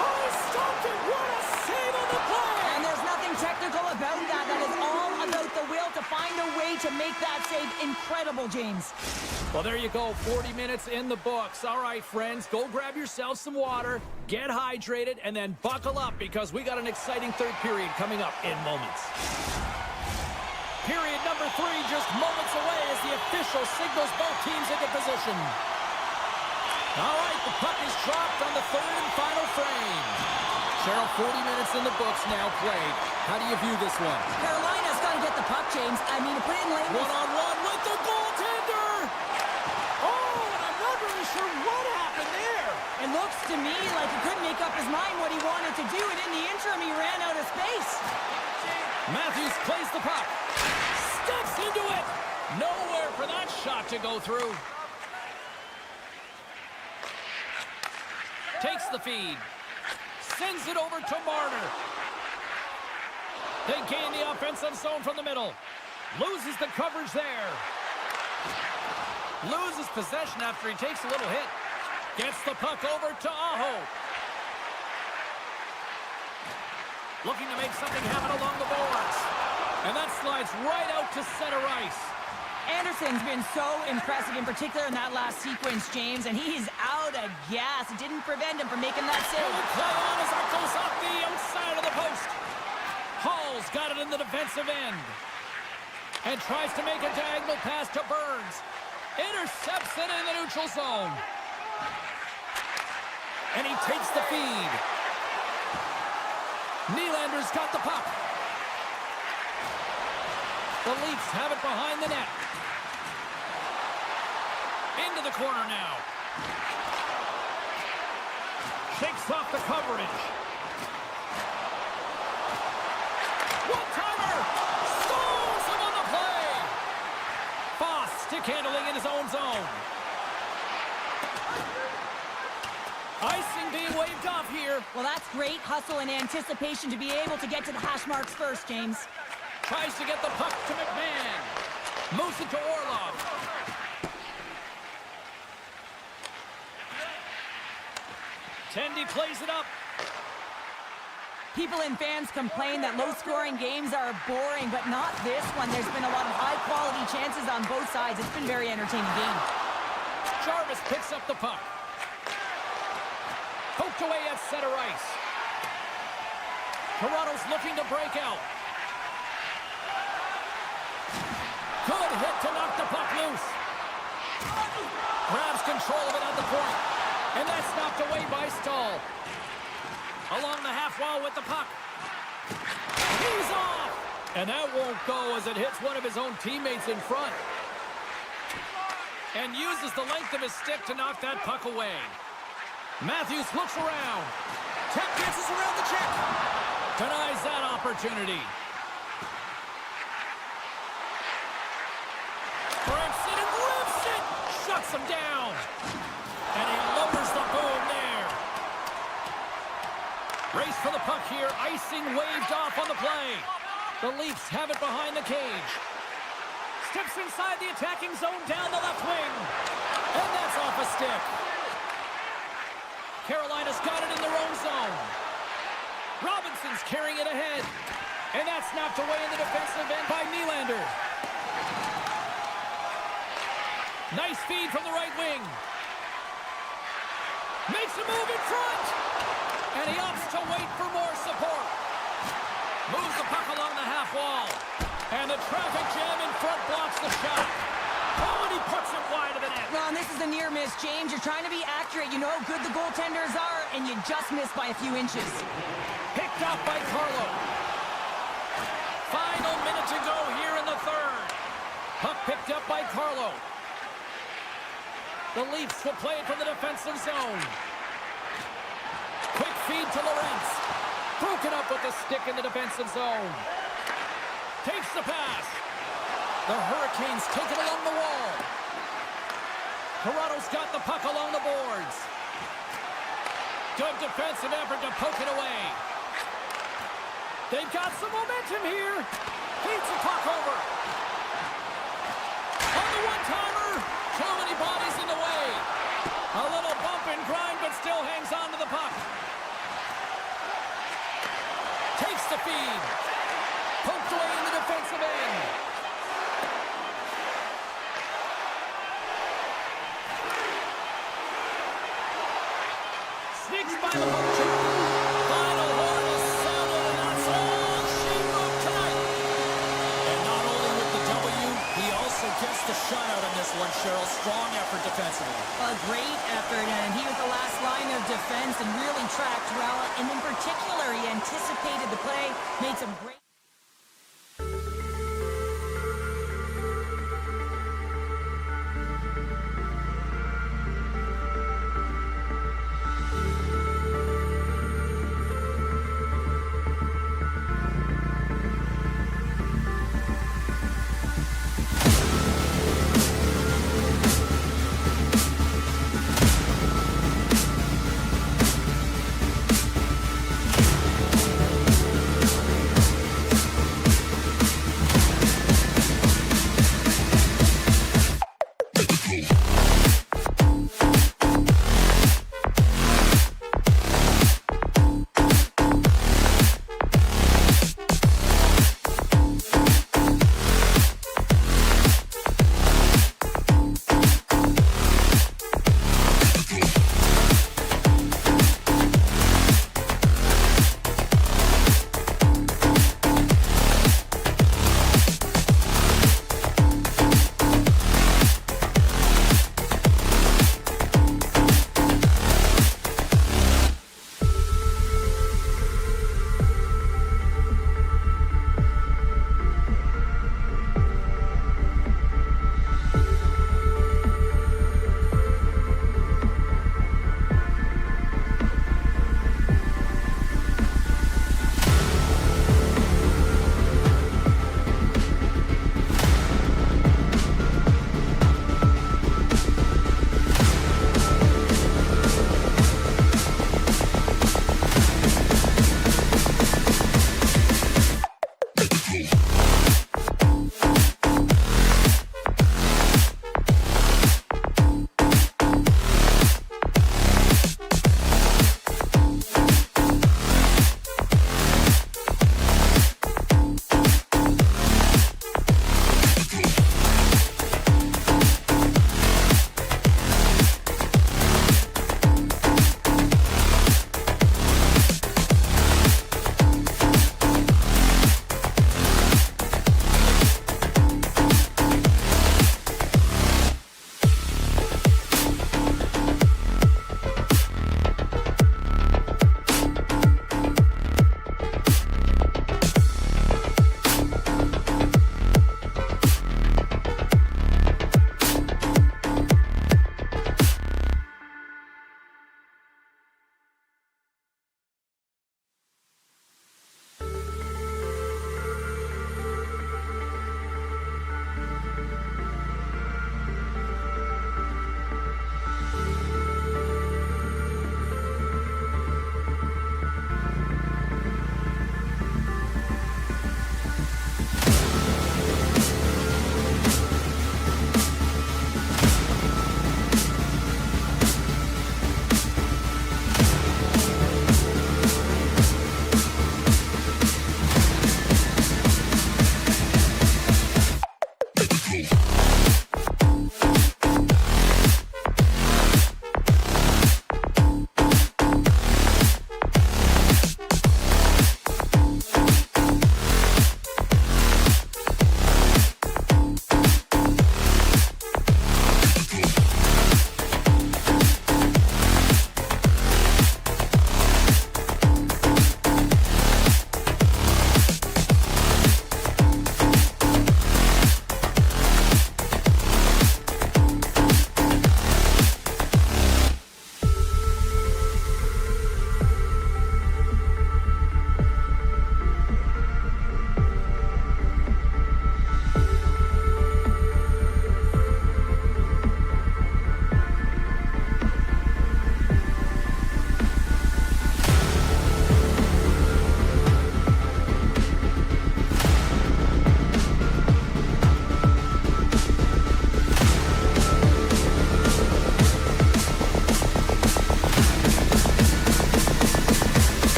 Oh, he stopped it. What a save on the play. And there's nothing technical about that. That is all about the will to find a way to make that save incredible, James. Well, there you go. 40 minutes in the books. All right, friends, go grab yourself some water, get hydrated, and then buckle up because we got an exciting third period coming up in moments. Period number 3 just moments away as the official signals both teams into position. All right, the puck is dropped on the third and final frame. Cheryl, 40 minutes in the books now played. How do you view this one? Carolina's got to get the puck, James. I mean, to put it in lane. One-on-one with the goaltender. Oh, and I'm not really sure what happened there. It looks to me like he couldn't make up his mind what he wanted to do, and in the interim, he ran out of space. Matthews plays the puck. Steps into it. Nowhere for that shot to go through. Takes the feed. Sends it over to Marner. They gain the offensive zone from the middle. Loses the coverage there. Loses possession after he takes a little hit. Gets the puck over to Aho. Looking to make something happen along the boards. And that slides right out to center ice. Anderson's been so impressive, in particular in that last sequence, James, and he's out of gas. It didn't prevent him from making that save. Play on as that goes off the outside of the post. Hall's got it in the defensive end. And tries to make a diagonal pass to Burns. Intercepts it in the neutral zone. And he takes the feed. Nylander's got the puck. The Leafs have it behind the net. Into the corner now. Shakes off the coverage. One-timer! Stones him on the play! Foss stick handling in his own zone. Icing being waved off here. Well, that's great hustle and anticipation to be able to get to the hash marks first, James. Tries to get the puck to McMahon. Moves it to Orlov. Tendy plays it up. People and fans complain that low-scoring games are boring, but not this one. There's been a lot of high-quality chances on both sides. It's been a very entertaining game. Jarvis picks up the puck. Poked away at center ice. Toronto's looking to break out. Good hit to knock the puck loose. Grabs control of it at the point. And that's knocked away by Stahl. Along the half wall with the puck. He's off! And that won't go as it hits one of his own teammates in front. And uses the length of his stick to knock that puck away. Matthews looks around. Tap dances around the check. Denies that opportunity. Bremson and rips it! Shuts him down. And he lowers the boom there. Race for the puck here. Icing waved off on the play. The Leafs have it behind the cage. Steps inside the attacking zone down the left wing. And that's off a stick. Carolina's got it in their own zone. Robinson's carrying it ahead. And that's knocked away in the defensive end by Nylander. Nice feed from the right wing. Makes a move in front. And he opts to wait for more support. Moves the puck along the half wall. And the traffic jam in front blocks the shot. Oh, and he puts it wide of the net. Ron, this is a near miss, James. You're trying to be accurate. You know how good the goaltenders are, and you just missed by a few inches. Picked up by Carlo. Final minute to go here in the third. Puck picked up by Carlo. The Leafs will play it from the defensive zone. Quick feed to Lorentz. Broken up with the stick in the defensive zone. Takes the pass. The Hurricanes take it along the wall. Toronto's got the puck along the boards. Good defensive effort to poke it away. They've got some momentum here. Feeds the puck over. On the one-timer. Too many bodies in the way. A little bump and grind, but still hangs on to the puck. Takes the feed. Poked away in the defensive end. Sneaks by the poke check. Final horn is sounded, and that's all she wrote tonight. And not only with the W, he also gets the shutout in this one, Cheryl. Strong effort defensively. A great effort, and he was the last line of defense and really tracked well. And in particular, he anticipated the play, made some great...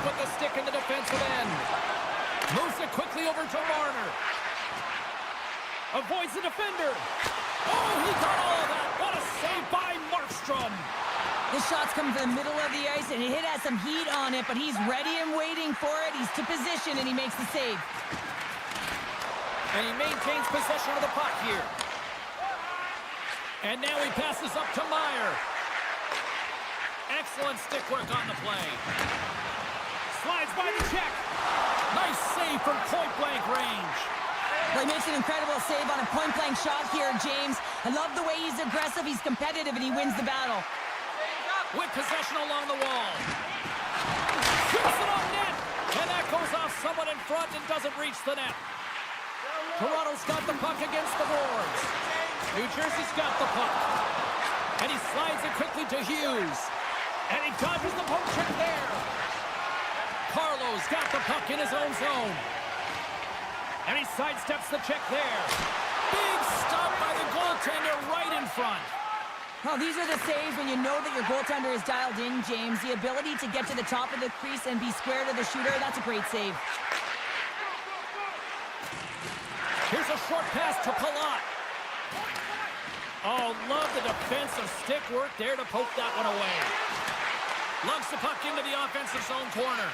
with the stick in the defensive end. Moves it quickly over to Marner. Avoids the defender. Oh, he got all of that. What a save by Markstrom. This shot's coming from the middle of the ice, and it has some heat on it, but he's ready and waiting for it. He's to position, and he makes the save. And he maintains possession of the puck here. And now he passes up to Meyer. Excellent stick work on the play. Slides by the check. Nice save from point-blank range. Well, he makes an incredible save on a point-blank shot here, James. I love the way he's aggressive, he's competitive, and he wins the battle. With possession along the wall. Shoots it on net. And that goes off someone in front and doesn't reach the net. Toronto's got the puck against the boards. New Jersey's got the puck. And he slides it quickly to Hughes. And he dodges the poke check there. Carlo's got the puck in his own zone. And he sidesteps the check there. Big stop by the goaltender right in front. Well, these are the saves when you know that your goaltender is dialed in, James. The ability to get to the top of the crease and be square to the shooter, that's a great save. Here's a short pass to Palat. Oh, love the defensive stick work there to poke that one away. Lugs the puck into the offensive zone corner.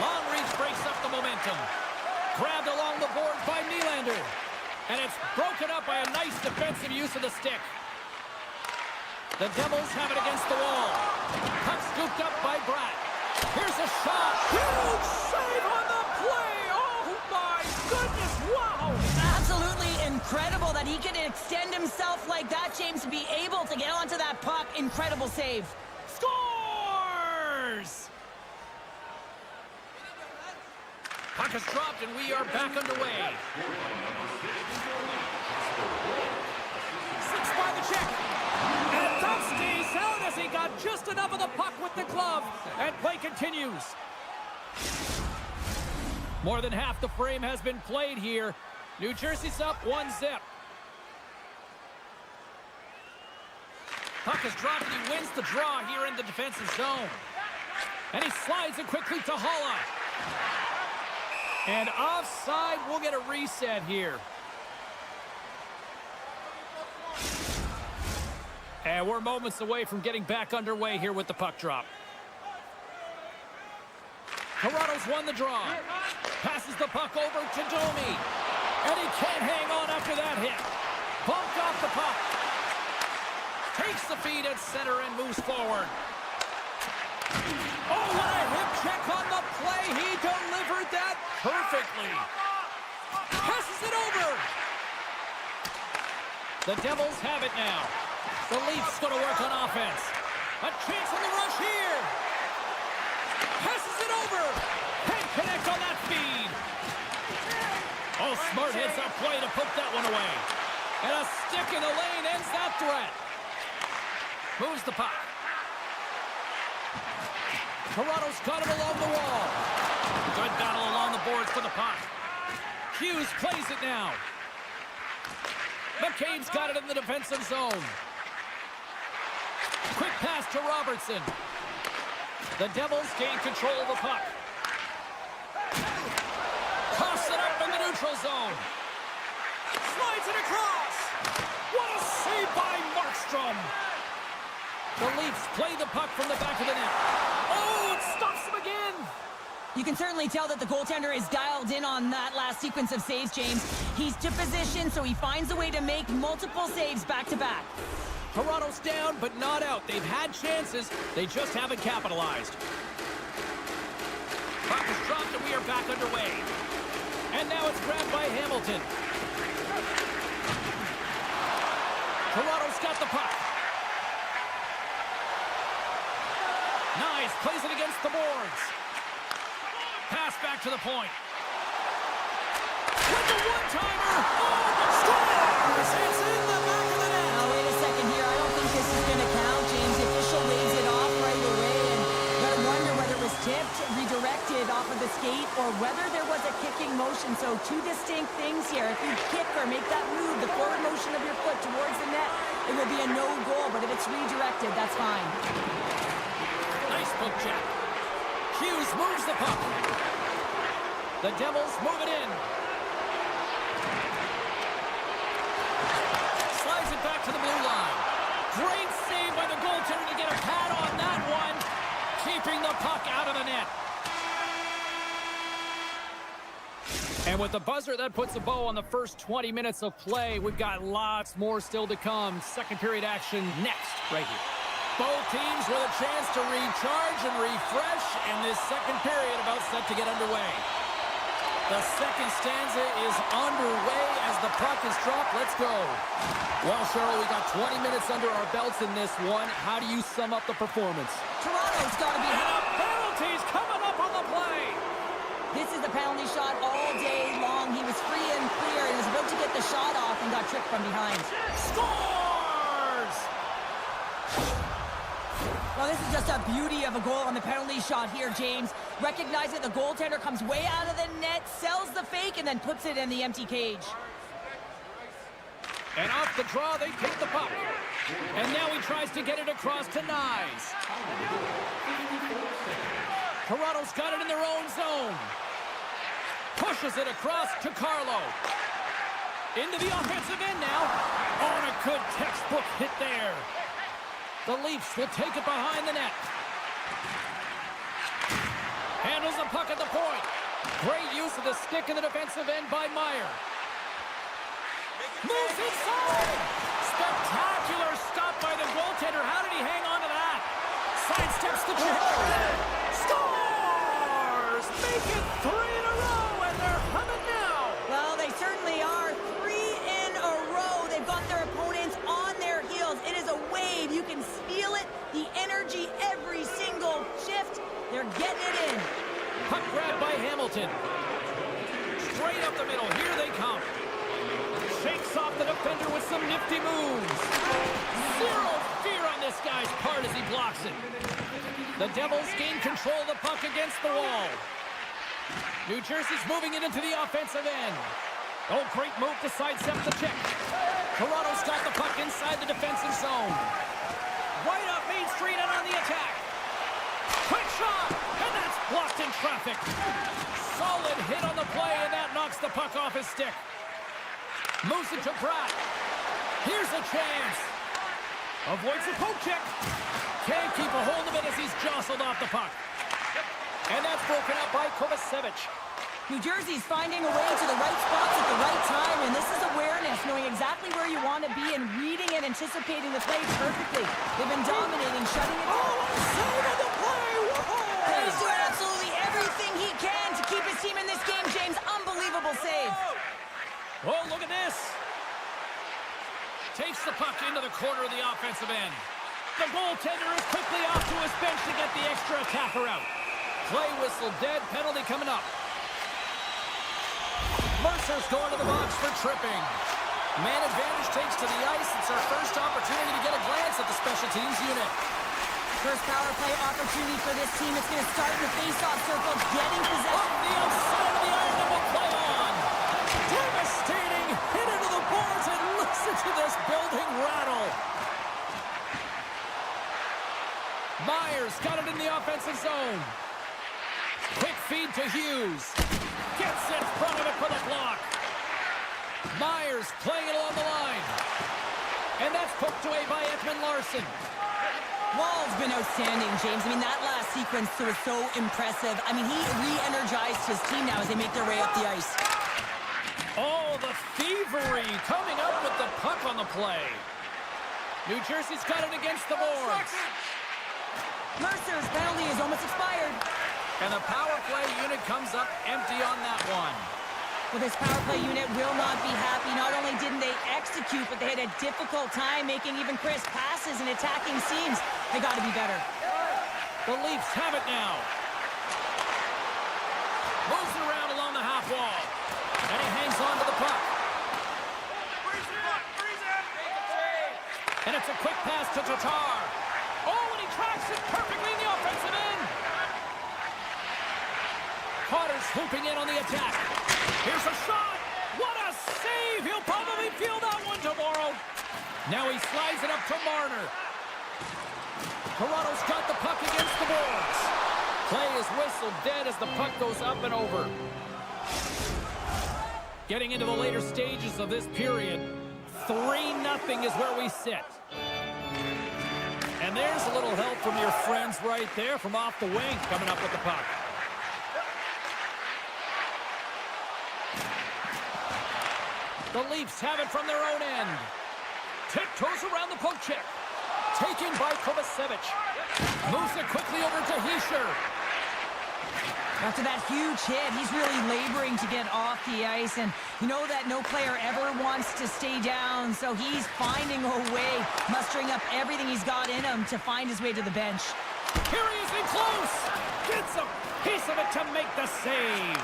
Long reach breaks up the momentum. Grabbed along the boards by Nylander. And it's broken up by a nice defensive use of the stick. The Devils have it against the wall. Puck scooped up by Bratt. Here's a shot. Huge save on the play. Oh, my goodness. Wow. Absolutely incredible that he can extend himself like that, James, to be able to get onto that puck. Incredible save. Scores! Puck is dropped and we are back underway. Slips by the check. And that stays out as he got just enough of the puck with the glove. And play continues. More than half the frame has been played here. New Jersey's up 1-0. Puck is dropped and he wins the draw here in the defensive zone. And he slides it quickly to Holla. And offside, we'll get a reset here. And we're moments away from getting back underway here with the puck drop. Toronto's won the draw. Passes the puck over to Domi. And he can't hang on after that hit. Bumped off the puck. Takes the feed at center and moves forward. Oh, what a hip check on the play. He delivered that perfectly. Passes it over. The Devils have it now. The Leafs going to work on offense. A chance on the rush here. Passes it over. Can't connect on that feed. Oh, smart heads-up play to poke that one away. And a stick in the lane ends that threat. Moves the puck. Toronto's got him along the wall. Good battle along the boards for the puck. Hughes plays it now. McCabe's got it in the defensive zone. Quick pass to Robertson. The Devils gain control of the puck. Toss it up in the neutral zone. Slides it across. What a save by Markstrom. The Leafs play the puck from the back of the net. Oh, it stops him again. You can certainly tell that the goaltender is dialed in on that last sequence of saves, James. He's to position, so he finds a way to make multiple saves back-to-back. Toronto's down, but not out. They've had chances. They just haven't capitalized. Puck is dropped, and we are back underway. And now it's grabbed by Hamilton. Toronto's got the puck. Nice, plays it against the boards. Pass back to the point. With the one-timer. Oh, scores! It's in the back of the net. Now, wait a second here. I don't think this is going to count, James. The official waves it off right away, and you got to wonder whether it was tipped, redirected off of the skate, or whether there was a kicking motion. So two distinct things here. If you kick or make that move, the forward motion of your foot towards the net, it will be a no goal. But if it's redirected, that's fine. Nice poke check. Hughes moves the puck. The Devils move it in. Slides it back to the blue line. Great save by the goaltender to get a pad on that one. Keeping the puck out of the net. And with the buzzer, that puts a bow on the first 20 minutes of play. We've got lots more still to come. Second period action next, right here. Both teams with a chance to recharge and refresh, and this second period about set to get underway. The second stanza is underway as the puck is dropped. Let's go. Well, Cheryl, we got 20 minutes under our belts in this one. How do you sum up the performance? Toronto's got to be... And a penalty's coming up on the play. This is the penalty shot all day long. He was free and clear and was about to get the shot off and got tricked from behind. Scores! Well, this is just a beauty of a goal on the penalty shot here, James. Recognize it, the goaltender comes way out of the net, sells the fake, and then puts it in the empty cage. And off the draw, they take the puck. And now he tries to get it across to Nyes. Toronto's got it in their own zone. Pushes it across to Carlo. Into the offensive end now. Oh, and a good textbook hit there. The Leafs will take it behind the net. Handles the puck at the point. Great use of the stick in the defensive end by Meyer. Moves inside. Spectacular stop by the goaltender. How did he hang on to that? Sidesteps the check. Scores! Make it 3 in a row, and they're humming now. Well, they certainly are. 3 in a row. They've got their opponents on their heels. It is a wave. You can feel it. The energy every single shift. They're getting it in. Puck grab by Hamilton. Straight up the middle. Here they come. Shakes off the defender with some nifty moves. Zero fear on this guy's part as he blocks it. The Devils gain control of the puck against the wall. New Jersey's moving it into the offensive end. Oh, great move to sidestep the check. Toronto's got the puck inside the defensive zone. Right up Main Street and on the attack. Quick shot, and that's blocked in traffic. Solid hit on the play, and that knocks the puck off his stick. Moves it to Pratt. Here's a chance. Avoids the poke check. Can't keep a hold of it as he's jostled off the puck. And that's broken up by Kovacevic. New Jersey's finding a way to the right spots at the right time, and this is awareness, knowing exactly where you want to be and reading and anticipating the play perfectly. They've been dominating, shutting it down. Save of the play! Whoa! He's doing absolutely everything he can to keep his team in this game, James. Unbelievable save. Oh, look at this. Takes the puck into the corner of the offensive end. The goaltender is quickly off to his bench to get the extra attacker out. Play whistle dead, penalty coming up. Mercer's going to the box for tripping. Man advantage takes to the ice. It's our first opportunity to get a glance at the special teams unit. First power play opportunity for this team. It's going to start in the face-off circle, getting possession. Off the outside of the iron and will play on. Devastating hit into the boards, and listen to this building rattle. Myers got it in the offensive zone. Quick feed to Hughes. Gets in front of it for the block. Myers playing it along the line. And that's poked away by Edmund Larson. Wall's been outstanding, James. I mean, that last sequence was so impressive. I mean, he re-energized his team now as they make their way up the ice. Oh, the thievery coming up with the puck on the play. New Jersey's got it against the boards. Mercer's penalty is almost expired. And the power play unit comes up empty on that one. Well, this power play unit will not be happy. Not only didn't they execute, but they had a difficult time making even crisp passes and attacking seams. They got to be better. The Leafs have it now. Moves it around along the half wall. And he hangs on to the puck. And it's a quick pass to Tatar. Oh, and he tracks it perfectly in the offensive end. Carter's swooping in on the attack. Here's a shot. What a save. He'll probably feel that one tomorrow. Now he slides it up to Marner. Toronto's got the puck against the boards. Play is whistled dead as the puck goes up and over. Getting into the later stages of this period, 3-0 is where we sit. And there's a little help from your friends right there from off the wing coming up with the puck. The Leafs have it from their own end. Tiptoes around the poke check. Taken by Kovacevic. Moves it quickly over to Hischier. After that huge hit, he's really laboring to get off the ice, and you know that no player ever wants to stay down, so he's finding a way, mustering up everything he's got in him to find his way to the bench. Here he is in close. Gets a piece of it to make the save.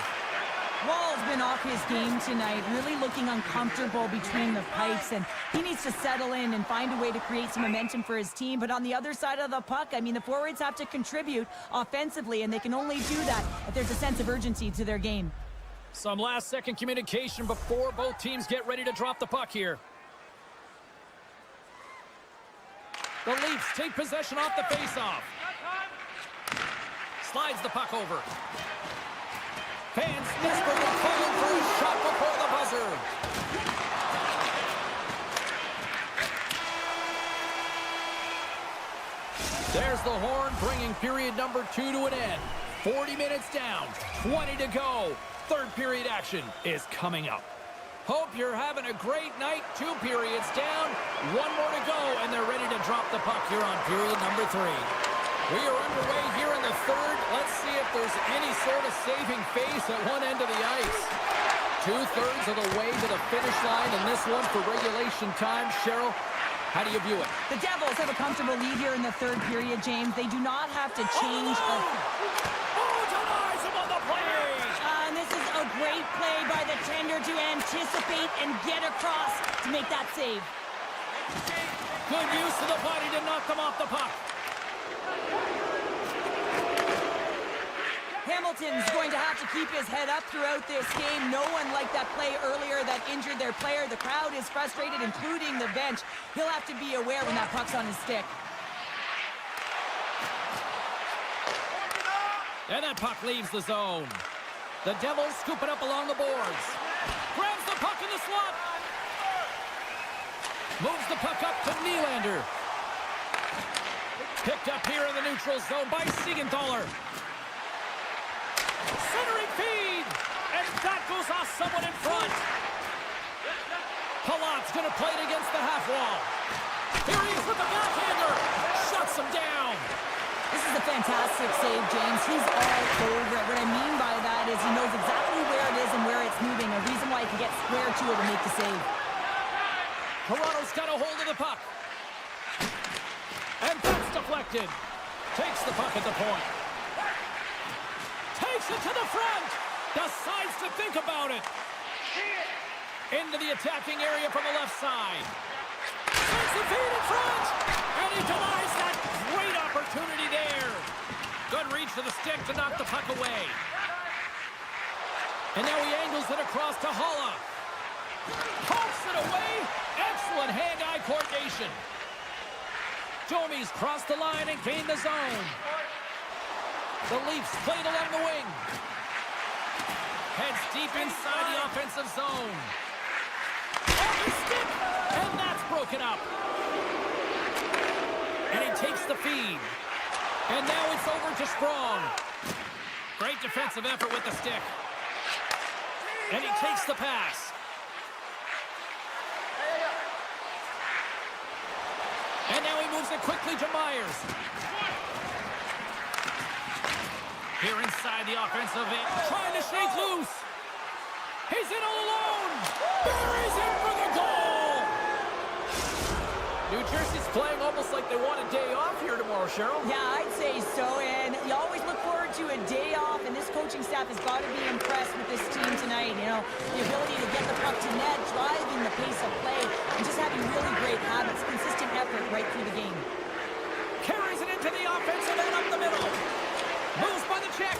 Wall's been off his game tonight, really looking uncomfortable between the pipes, and he needs to settle in and find a way to create some momentum for his team. But on the other side of the puck, I mean, the forwards have to contribute offensively, and they can only do that if there's a sense of urgency to their game. Some last-second communication before both teams get ready to drop the puck here. The Leafs take possession off the faceoff. Slides the puck over. Fans desperately calling for a shot before the buzzer. There's the horn, bringing period number 2 to an end. 40 minutes down, 20 to go. Third period action is coming up. Hope you're having a great night. 2 periods down, 1 more to go, and they're ready to drop the puck here on period number 3. We are underway here in the third. Let's see if there's any sort of saving face at one end of the ice. 2/3 of the way to the finish line in this one for regulation time. Cheryl, how do you view it? The Devils have a comfortable lead here in the third period, James. They do not have to change. Denies him on the play! And this is a great play by the tender to anticipate and get across to make that save. Good use of the body to knock them off the puck. Hamilton's going to have to keep his head up throughout this game. No one liked that play earlier that injured their player. The crowd is frustrated, including the bench. He'll have to be aware when that puck's on his stick. And that puck leaves the zone. The Devils scoop it up along the boards. Grabs the puck in the slot. Moves the puck up to Nylander. Picked up here in the neutral zone by Siegenthaler. Centering feed. And that goes off someone in front. Palat's going to play it against the half wall. Here he is with the backhander. Shuts him down. This is a fantastic save, James. He's all over it. What I mean by that is he knows exactly where it is and where it's moving. A reason why he can get square to it and make the save. Toronto's got a hold of the puck. And that's deflected. Takes the puck at the point. Takes it to the front. Decides to think about it. Into the attacking area from the left side. Sends the feed in front. And he denies that great opportunity there. Good reach to the stick to knock the puck away. And now he angles it across to Holla. Pumps it away. Excellent hand-eye coordination. Domi's crossed the line and gained the zone. The Leafs played along the wing. Heads deep inside the offensive zone. Off his stick, and that's broken up. And he takes the feed. And now it's over to Strong. Great defensive effort with the stick. And he takes the pass. And now he moves it quickly to Myers. Here inside the offensive end, trying to shake loose. He's in all alone. Buries it for the goal. New Jersey's playing almost like they want a day off here tomorrow, Cheryl. Yeah, I'd say so. And you always look forward to a day off, and this coaching staff has got to be impressed with this team tonight. You know, the ability to get the puck to net, driving the pace of play, and just having really great habits, consistent effort right through the game. Carries it into the offensive end up the middle. Moves by the check.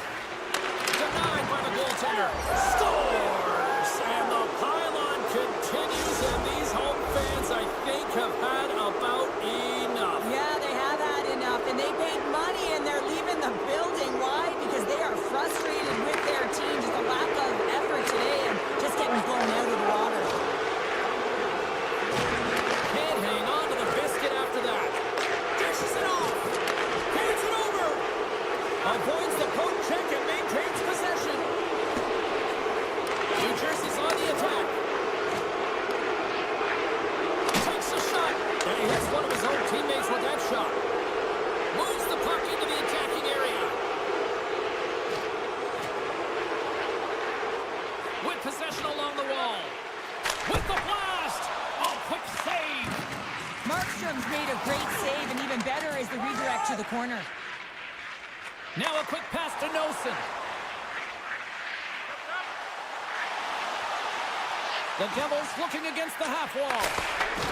Denied by the goaltender. Scores! And the pylon continues, and these home fans, I think, have had about enough. Yeah, they have had enough, and they paid money, and they're leaving the building. Why? Avoids the poke check and maintains possession. New Jersey's on the attack. Takes a shot. And he hits one of his own teammates with that shot. Moves the puck into the attacking area. With possession along the wall. With the blast. Oh, quick save. Markstrom's made a great save, and even better is the redirect to the corner. Now a quick pass to Nosen. The Devils looking against the half wall.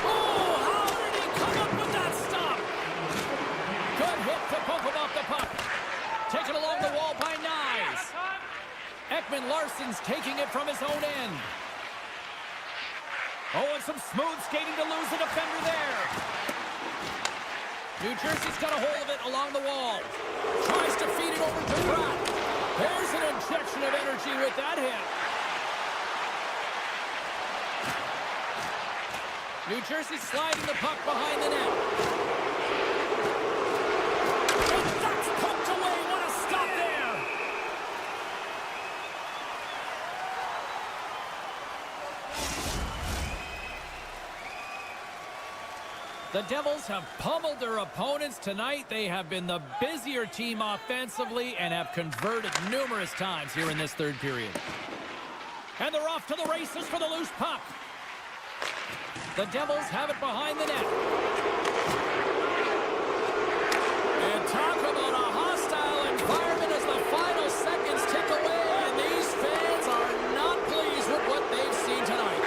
Oh, how did he come up with that stop? Good hit to poke him off the puck. Taken along the wall by Nyes. Ekman Larsson's taking it from his own end. Oh, and some smooth skating to lose a defender there. New Jersey's got a hold of it along the wall. Tries to feed it over to Pratt. There's an injection of energy with that hit. New Jersey sliding the puck behind the net. And that's poked away. What a stop there. The Devils have pummeled their opponents tonight. They have been the busier team offensively and have converted numerous times here in this third period. And they're off to the races for the loose puck. The Devils have it behind the net. And talk about a hostile environment as the final seconds tick away, and these fans are not pleased with what they've seen tonight.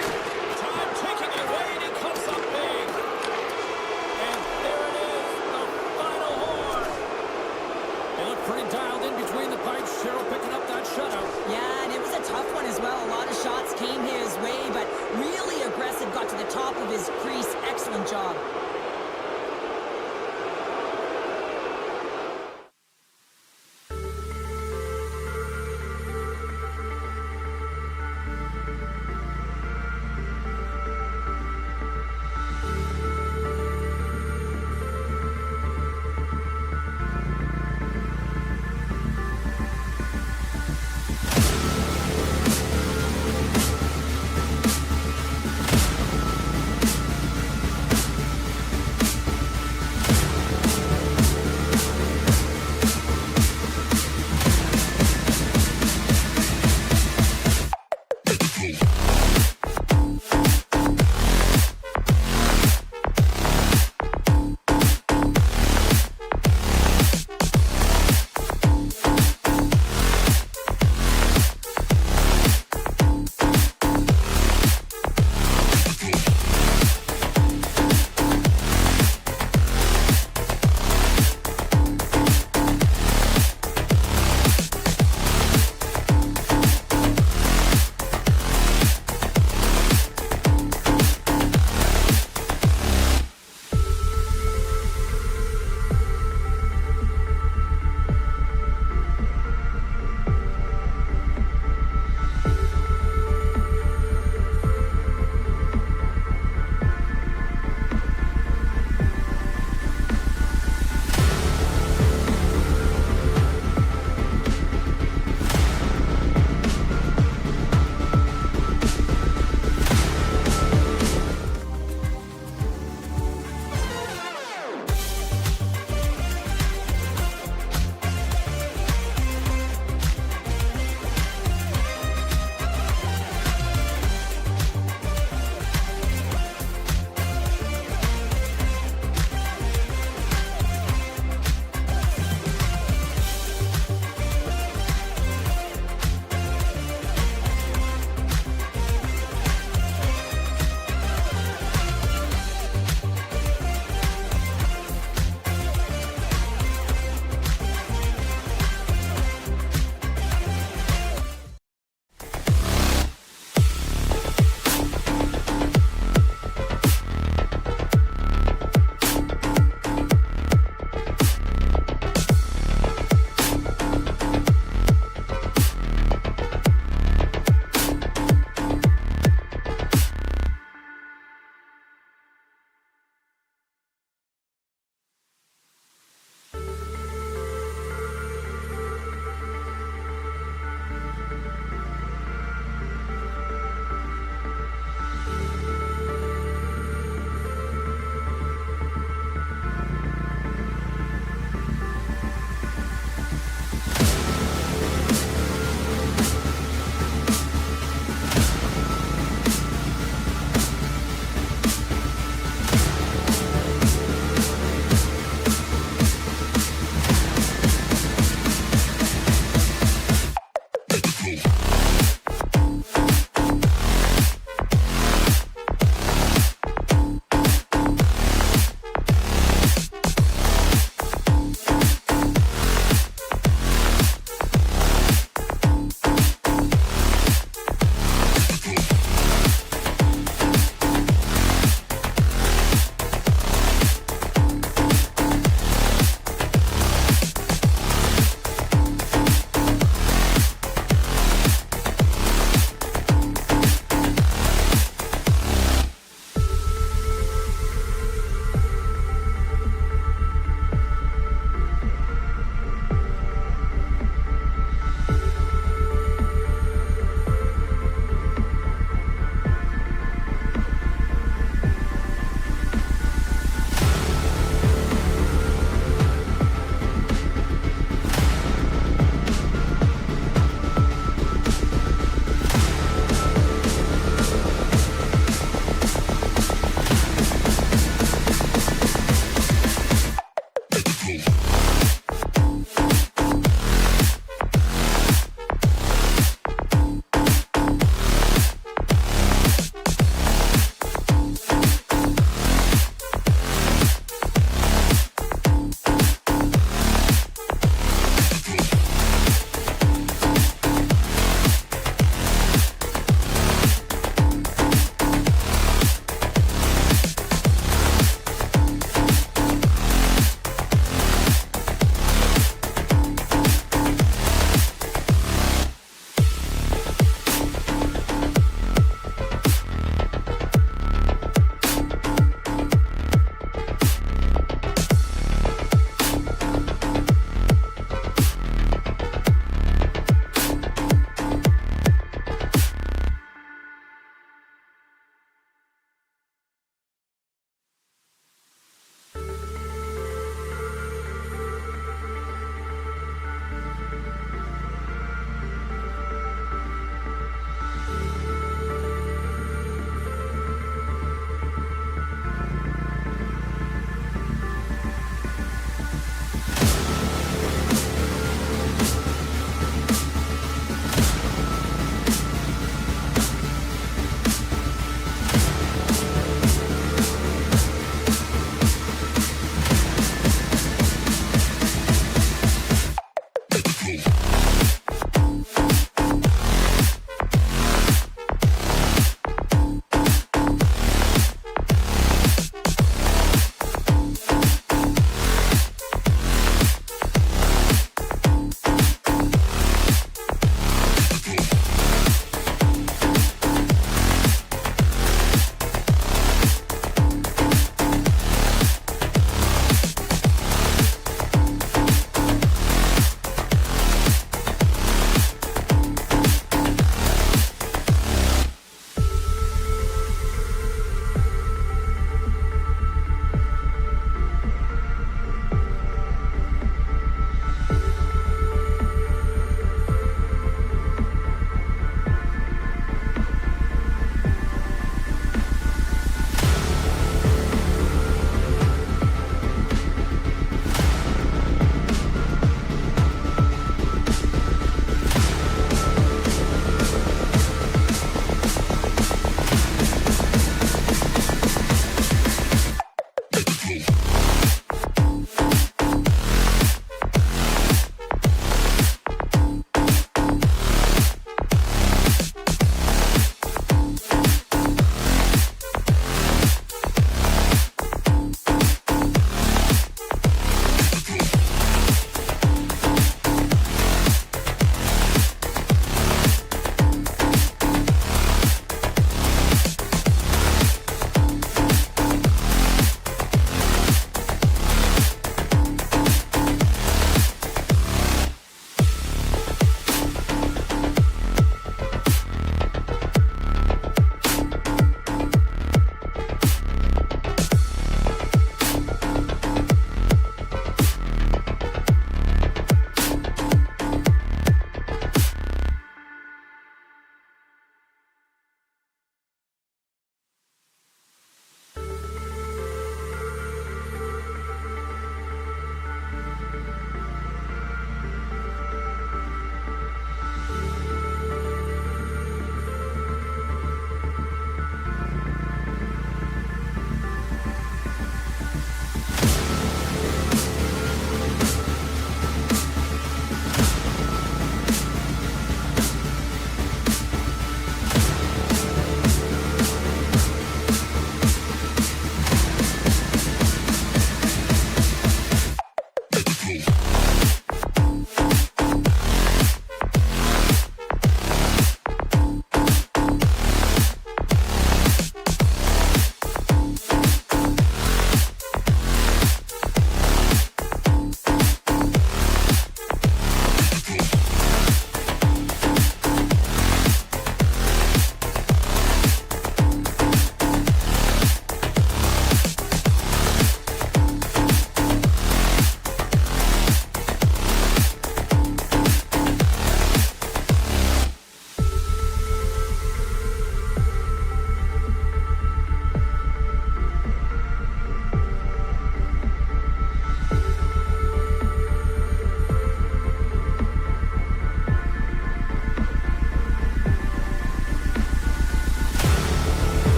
Time ticking away, and he comes up big. And there it is, the final horn. They look pretty dialed in between the pipes. Cheryl picking up that shutout. Yeah, and it was a tough one as well. A lot of shots came his way, but really aggressive, got to the top of his crease. Excellent job.